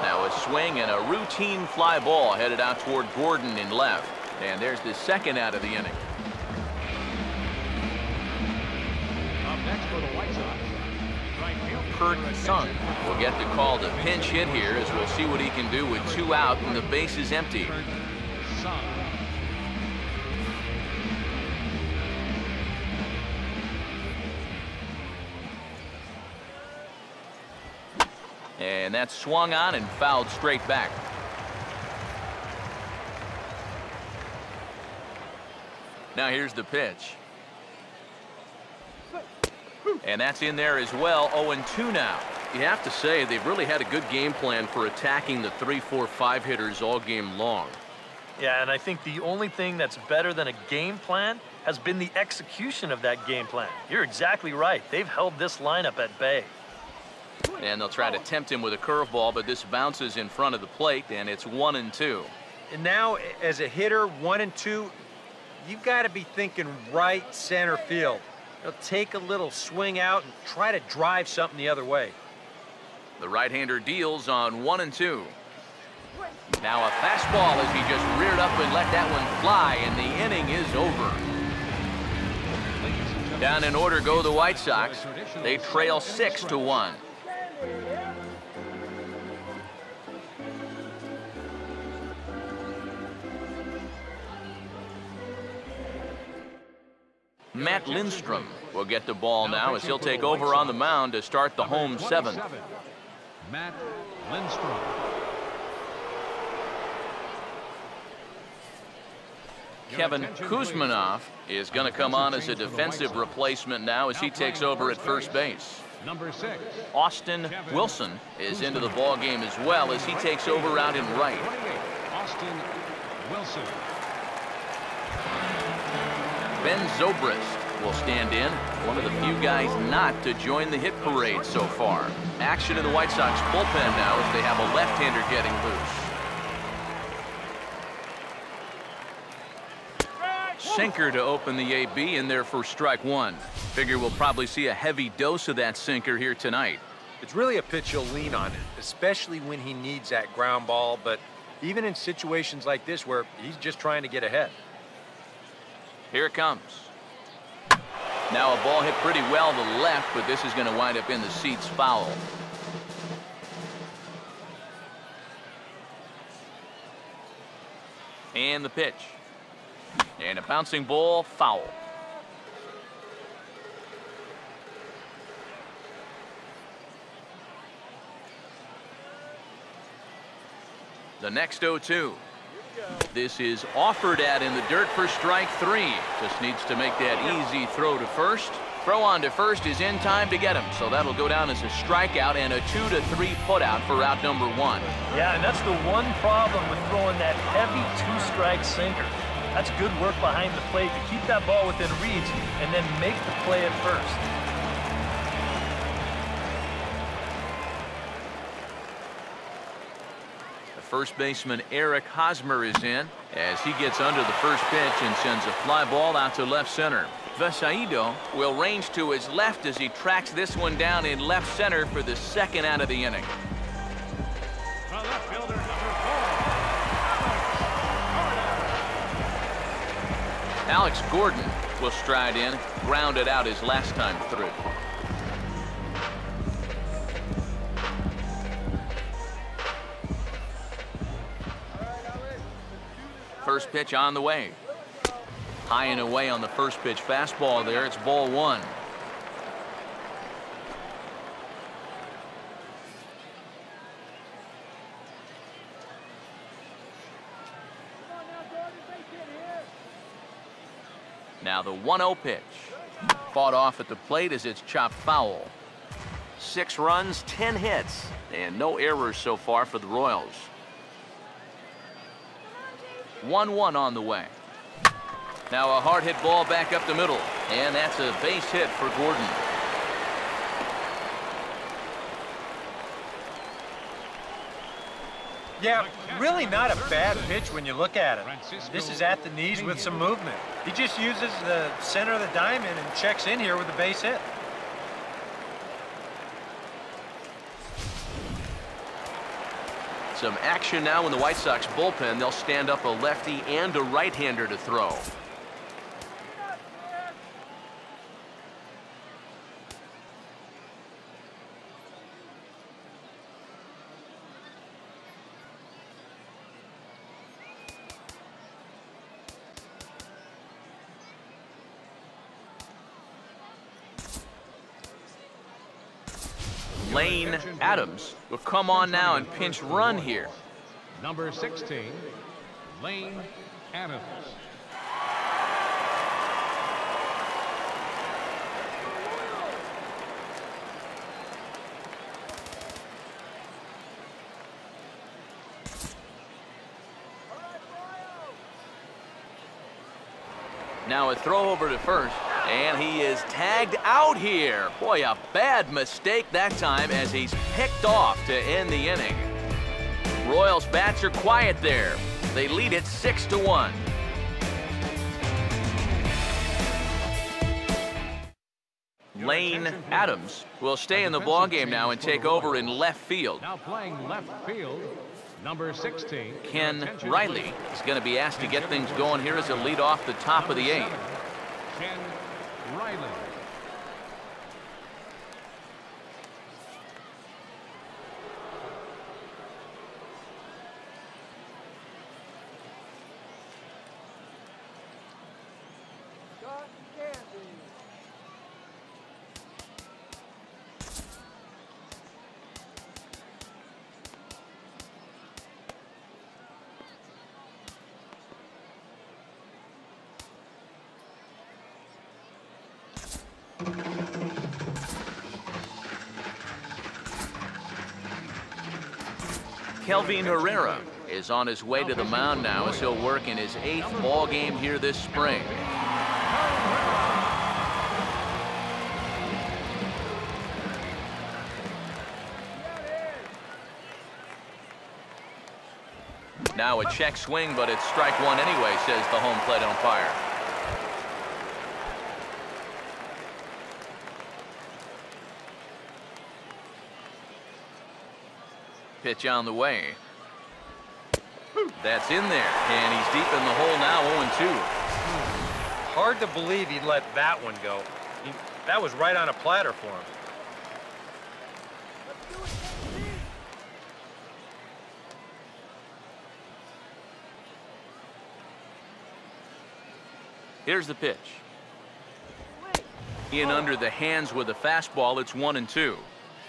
Now a swing and a routine fly ball headed out toward Gordon in left. And there's the second out of the inning. Up next for the White Sox, right fielder Kurt Sung will get the call to pinch hit here as we'll see what he can do with 2 out and the base is empty. Sung. And that's swung on and fouled straight back. Now here's the pitch. And that's in there as well. 0-2 now. You have to say they've really had a good game plan for attacking the 3, 4, 5 hitters all game long. Yeah, and I think the only thing that's better than a game plan has been the execution of that game plan. You're exactly right. They've held this lineup at bay. And they'll try to tempt him with a curveball, but this bounces in front of the plate, and it's 1-2. And now, as a hitter, 1-2, you've got to be thinking right center field. Take a little swing out and try to drive something the other way. The right-hander deals on 1-2. Now a fastball as he just reared up and let that one fly, and the inning is over. Down in order go the White Sox. They trail 6-1. Matt Lindstrom will get the ball now as he'll take over on the mound to start the home 7th. Matt Lindstrom. Kevin Kuzmanov is going to come on as a defensive replacement now as he takes over at first base. Number 6. Austin Wilson is into the ball game as well as he takes over out in right. 28, Austin Wilson. Ben Zobrist will stand in, one of the few guys not to join the hit parade so far. Action in the White Sox bullpen now as they have a left-hander getting loose. Sinker to open the AB in there for strike 1. Figure we'll probably see a heavy dose of that sinker here tonight. It's really a pitch you'll lean on, especially when he needs that ground ball, but even in situations like this where he's just trying to get ahead. Here it comes. Now a ball hit pretty well to the left, but this is going to wind up in the seats foul. And the pitch. And a bouncing ball, foul. The next 0-2. This is offered at in the dirt for strike 3. Just needs to make that easy throw to first. Throw on to first is in time to get him, so that'll go down as a strikeout and a 2-3 putout for out number 1. Yeah, and that's the one problem with throwing that heavy 2-strike sinker. That's good work behind the plate to keep that ball within reach and then make the play at first. The first baseman Eric Hosmer is in as he gets under the first pitch and sends a fly ball out to left center. Vesaido will range to his left as he tracks this one down in left center for the second out of the inning. The left fielder, number 4, Alex Gordon will stride in, grounded out his last time through. First pitch on the way. High and away on the first pitch fastball there. It's ball 1. Now the 1-0 pitch. Fought off at the plate as it's chopped foul. 6 runs, 10 hits, and no errors so far for the Royals. 1-1 on the way. Now a hard hit ball back up the middle, and that's a base hit for Gordon. Yeah, really not a bad pitch when you look at it. This is at the knees with some movement. He just uses the center of the diamond and checks in here with a base hit. Some action now in the White Sox bullpen. They'll stand up a lefty and a right-hander to throw. Lane Adams will come on now and pinch run here. number 16, Lane Adams. Now a throw over to first, and he is tagged out here. Boy, a bad mistake that time as he's picked off to end the inning. Royals bats are quiet there. They lead it 6-1. Lane Adams will stay in the ballgame now and take over in left field. Now playing left field, number 16. Ken Riley is going to be asked to get things going here as a lead off the top of the 8th. Ken Riley. Kelvin Herrera is on his way to the mound now as he'll work in his 8th ball game here this spring. Now a check swing, but it's strike one anyway, says the home plate umpire. Pitch on the way. That's in there, and he's deep in the hole now, 0-2. Hard to believe he let that one go. That was right on a platter for him. Here's the pitch. In under the hands with a fastball, it's 1-2.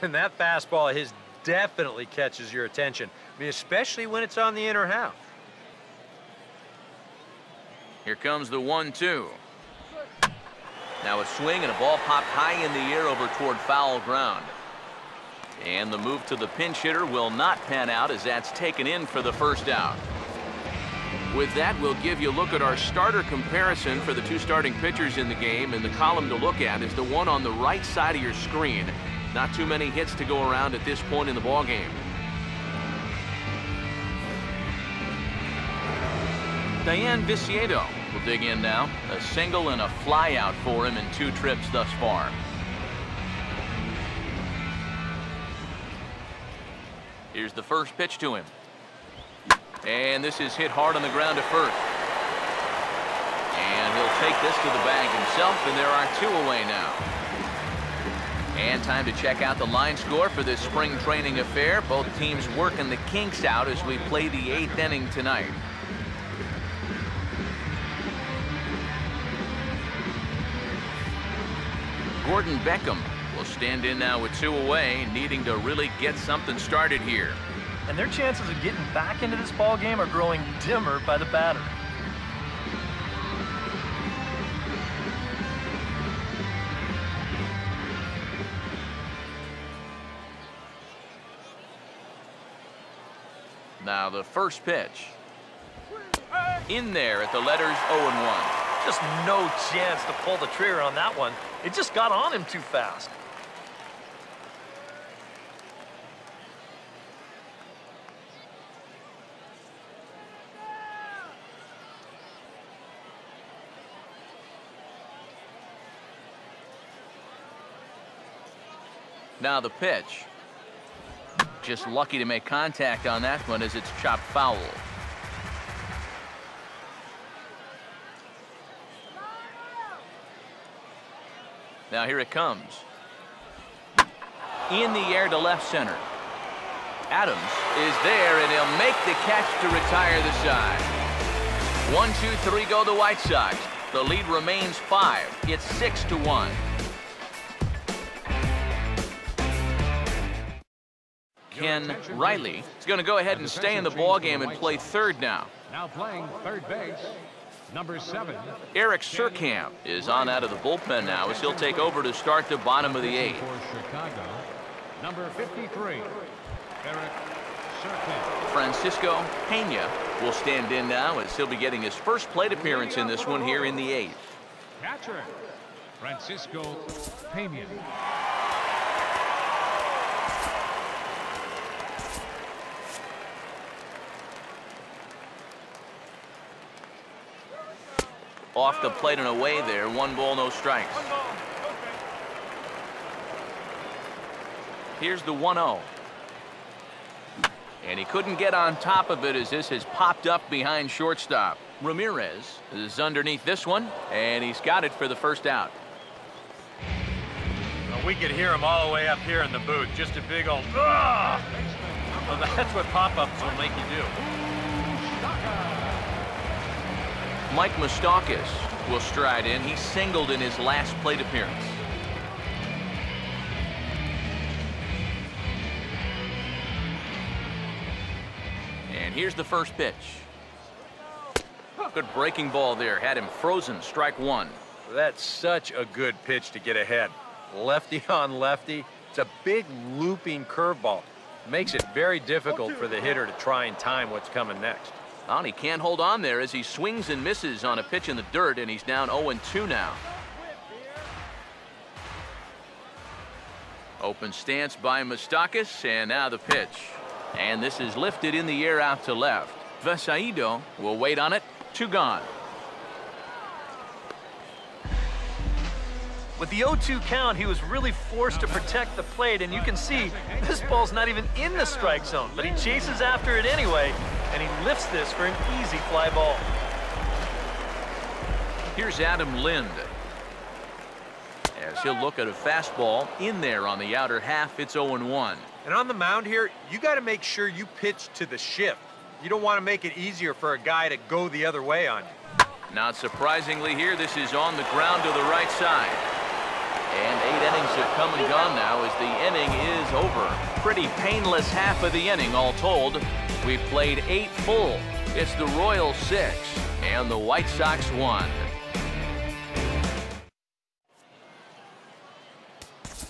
And that fastball is definitely catches your attention. I mean, especially when it's on the inner half. Here comes the 1-2. Now a swing and a ball popped high in the air over toward foul ground. And the move to the pinch hitter will not pan out as that's taken in for the first out. With that, we'll give you a look at our starter comparison for the two starting pitchers in the game, and the column to look at is the one on the right side of your screen. Not too many hits to go around at this point in the ballgame. Diane Viciedo will dig in now. A single and a fly out for him in 2 trips thus far. Here's the first pitch to him. And this is hit hard on the ground to first. And he'll take this to the bag himself, and there are 2 away now. And time to check out the line score for this spring training affair. Both teams working the kinks out as we play the 8th inning tonight. Gordon Beckham will stand in now with 2 away, needing to really get something started here. And their chances of getting back into this ball game are growing dimmer by the batter. Now the first pitch. In there at the letters 0-1. Just no chance to pull the trigger on that one. It just got on him too fast. Now the pitch. Just lucky to make contact on that one as it's chopped foul. Now here it comes. In the air to left center. Adams is there, and he'll make the catch to retire the side. 1-2-3 go the White Sox. The lead remains 5. It's 6-1. Ken Riley is going to go ahead and stay in the ballgame and play third now. Now playing third base, number 7. Eric Surkamp is on out of the bullpen now as he'll take over to start the bottom of the 8th. For Chicago, number 53, Eric Surkamp. Francisco Pena will stand in now as he'll be getting his first plate appearance in this one here in the 8th. Catcher, Francisco Pena. Off the plate and away there. 1 ball, no strikes. Here's the 1-0. And he couldn't get on top of it as this has popped up behind shortstop. Ramirez is underneath this one, and he's got it for the first out. Well, we could hear him all the way up here in the booth. Just a big old, ah! Well, that's what pop-ups will make you do. Mike Moustakas will stride in. He singled in his last plate appearance. And here's the first pitch. Good breaking ball there. Had him frozen. Strike 1. That's such a good pitch to get ahead. Lefty on lefty. It's a big looping curveball. Makes it very difficult for the hitter to try and time what's coming next. Well, he can't hold on there as he swings and misses on a pitch in the dirt, and he's down 0-2 now. Open stance by Moustakas, and now the pitch. And this is lifted in the air out to left. Viciedo will wait on it. 2 gone. With the 0-2 count, he was really forced to protect the plate, and you can see this ball's not even in the strike zone, but he chases after it anyway, and he lifts this for an easy fly ball. Here's Adam Lind. As he'll look at a fastball in there on the outer half, it's 0-1. And on the mound here, you got to make sure you pitch to the shift. You don't want to make it easier for a guy to go the other way on you. Not surprisingly here, this is on the ground to the right side. And 8 innings have come and gone now as the inning is over. Pretty painless half of the inning all told. We've played 8 full. It's the Royals 6 and the White Sox 1.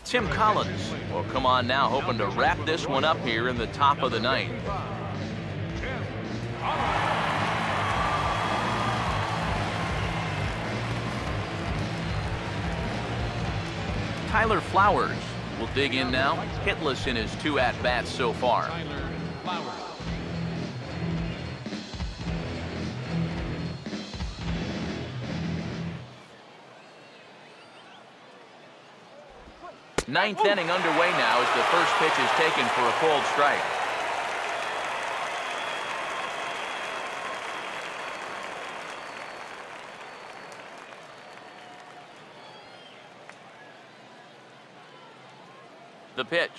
Tim Collins will come on now, hoping to wrap this one up here in the top of the ninth. Tyler Flowers will dig in now, hitless in his 2 at-bats so far. Ninth inning underway now as the first pitch is taken for a cold strike. The pitch.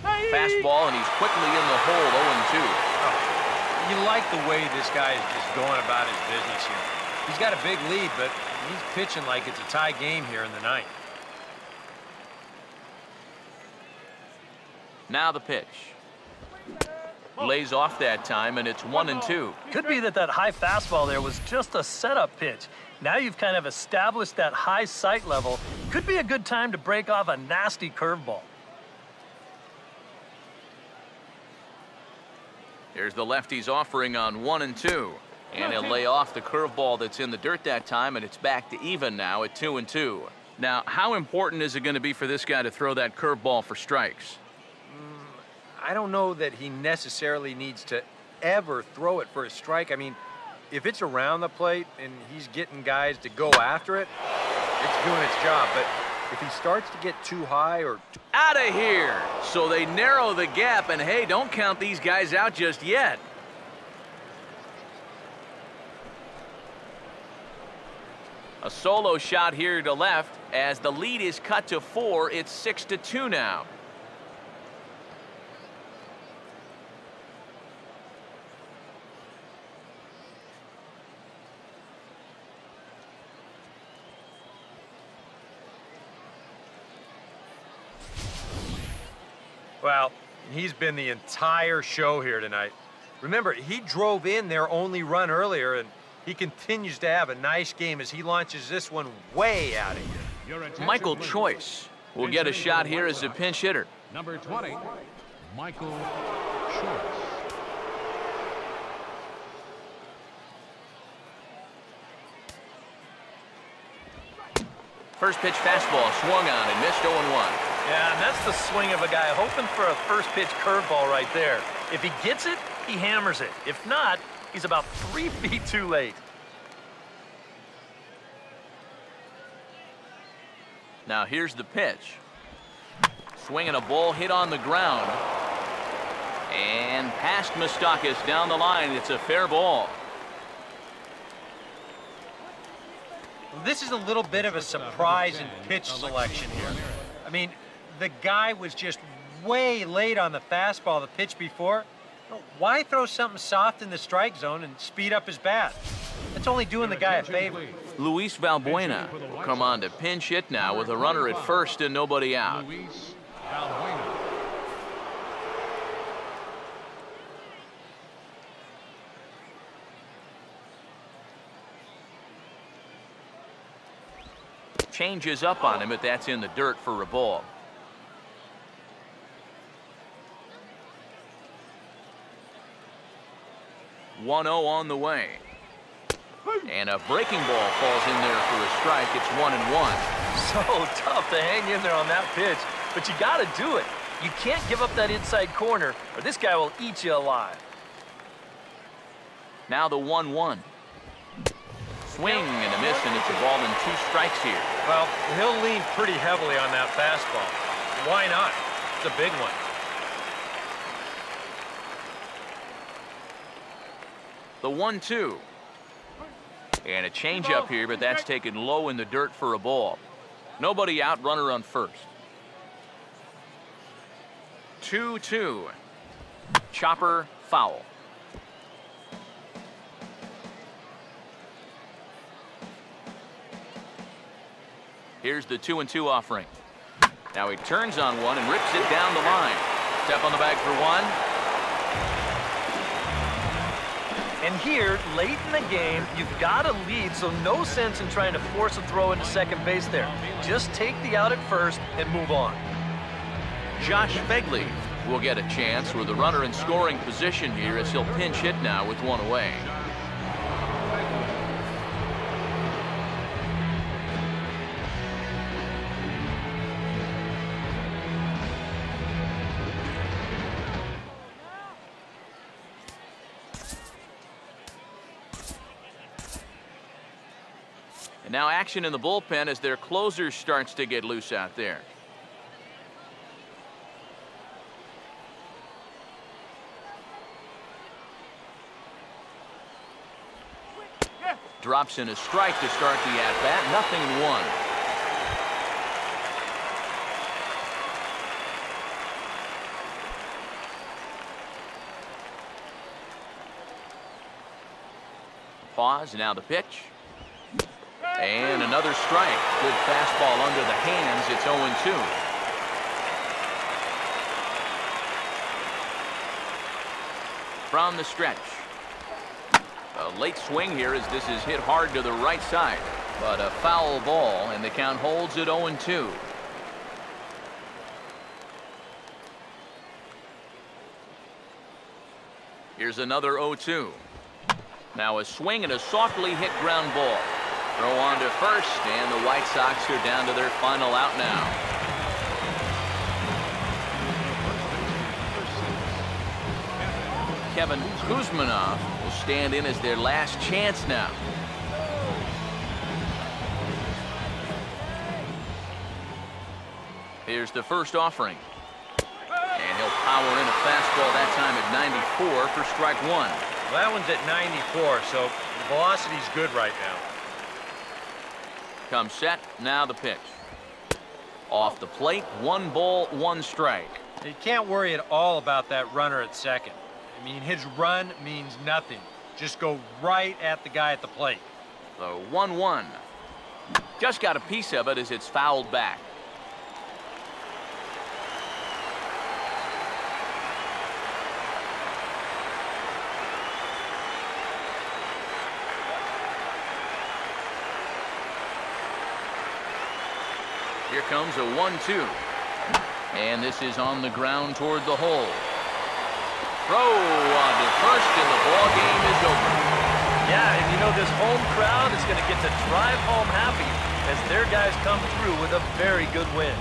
Fastball, and he's quickly in the hole, 0-2. Oh, you like the way this guy is just going about his business here. He's got a big lead, but he's pitching like it's a tie game here in the ninth. Now the pitch. Lays off that time, and it's 1-2. Could be that high fastball there was just a setup pitch. Now you've kind of established that high sight level. Could be a good time to break off a nasty curveball. Here's the lefty's offering on 1-2. And he'll lay off the curveball that's in the dirt that time, and it's back to even now at 2-2. Now, how important is it going to be for this guy to throw that curveball for strikes? I don't know that he necessarily needs to ever throw it for a strike. I mean, if it's around the plate and he's getting guys to go after it, it's doing its job. But if he starts to get too high or... Out of here! So they narrow the gap, and hey, don't count these guys out just yet. A solo shot here to left as the lead is cut to 4. It's 6-2 now. Well, he's been the entire show here tonight. Remember, he drove in their only run earlier, and he continues to have a nice game as he launches this one way out of here. Michael Choice will get a shot here as a pinch hitter. Number 20, Michael Choice. First pitch fastball swung on and missed 0-1. Yeah, and that's the swing of a guy hoping for a first pitch curveball right there. If he gets it, he hammers it. If not, he's about 3 feet too late. Now here's the pitch. Swinging a ball hit on the ground. And past Moustakas down the line. It's a fair ball. This is a little bit of a surprise in pitch selection here. I mean, the guy was just way late on the fastball the pitch before. Why throw something soft in the strike zone and speed up his bat? That's only doing the guy a favor. Luis Valbuena will come on to pinch hit now with a runner at first and nobody out. Luis Valbuena. Changes up on him, but that's in the dirt for a ball. One 0 on the way. And a breaking ball falls in there for a strike. It's 1-1. So tough to hang in there on that pitch, but you got to do it. You can't give up that inside corner, or this guy will eat you alive. Now the 1-1. Swing and a miss, and it's a ball and 2 strikes here. Well, he'll lean pretty heavily on that fastball. Why not? It's a big one. The 1-2. And a changeup here, but that's taken low in the dirt for a ball. Nobody out, runner on first. 2-2. Chopper foul. Here's the 2-2 offering. Now he turns on one and rips it down the line. Step on the bag for one. And here, late in the game, you've got a lead, so no sense in trying to force a throw into second base there. Just take the out at first and move on. Josh Fegley will get a chance with the runner in scoring position here as he'll pinch hit now with one away. And now action in the bullpen as their closer starts to get loose out there. Drops in a strike to start the at-bat. Nothing in one. Pause. Now the pitch. And another strike. Good fastball under the hands. It's 0-2. From the stretch. A late swing here as this is hit hard to the right side. But a foul ball, and the count holds at 0-2. Here's another 0-2. Now a swing and a softly hit ground ball. Throw on to first, and the White Sox are down to their final out now. Kevin Kuzmanov will stand in as their last chance now. Here's the first offering. And he'll power in a fastball that time at 94 for strike one. Well, that one's at 94, so the velocity's good right now. Comes set, now the pitch. Off the plate, 1 ball, 1 strike. You can't worry at all about that runner at second. I mean, his run means nothing. Just go right at the guy at the plate. The 1-1. Just got a piece of it as it's fouled back. Here comes a 1-2. And this is on the ground toward the hole. Throw on to first, and the ball game is over. Yeah, and you know this home crowd is going to get to drive home happy as their guys come through with a very good win.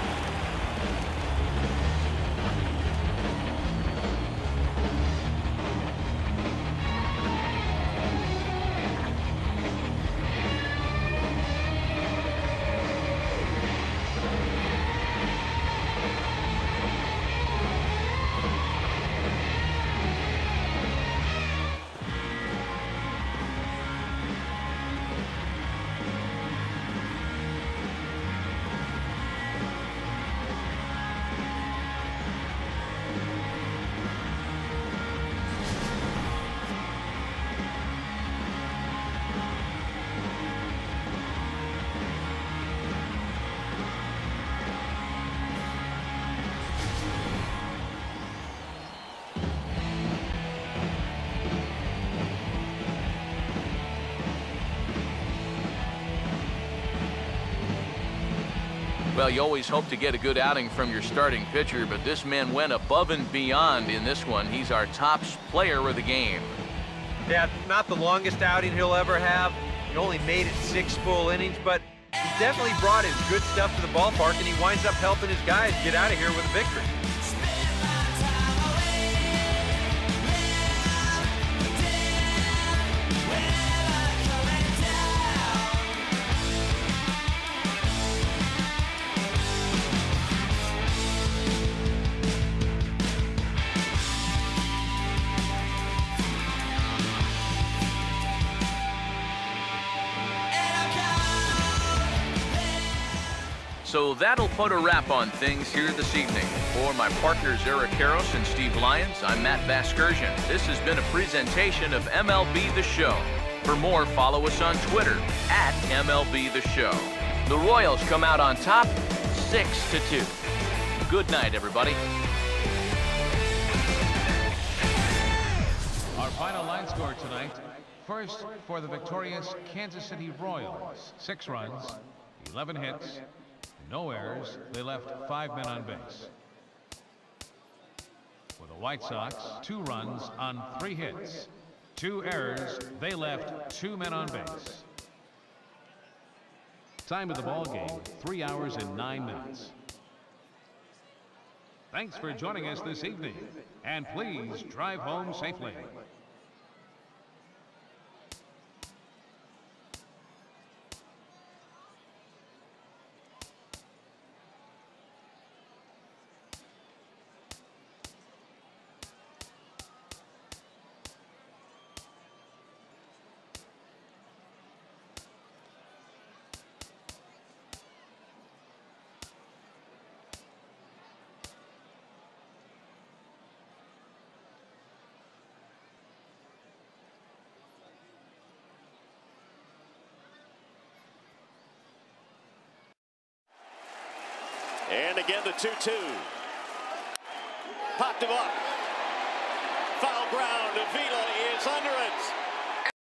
Well, you always hope to get a good outing from your starting pitcher, but this man went above and beyond in this one. He's our top player of the game. Yeah, not the longest outing he'll ever have. He only made it 6 full innings, but he definitely brought his good stuff to the ballpark, and he winds up helping his guys get out of here with a victory. So that'll put a wrap on things here this evening. For my partners Eric Karros and Steve Lyons, I'm Matt Vasgersian. This has been a presentation of MLB The Show. For more, follow us on Twitter @MLB The Show. The Royals come out on top 6-2. good night, everybody. Our final line score tonight. First, for the victorious Kansas City Royals, 6 runs, 11 hits, no errors. They left 5 men on base. For the White Sox, 2 runs on 3 hits, 2 errors. They left 2 men on base. Time of the ball game, 3 hours and 9 minutes. Thanks for joining us this evening, and please drive home safely. And again, the 2-2. Popped him up. Foul ground. Avila is under it.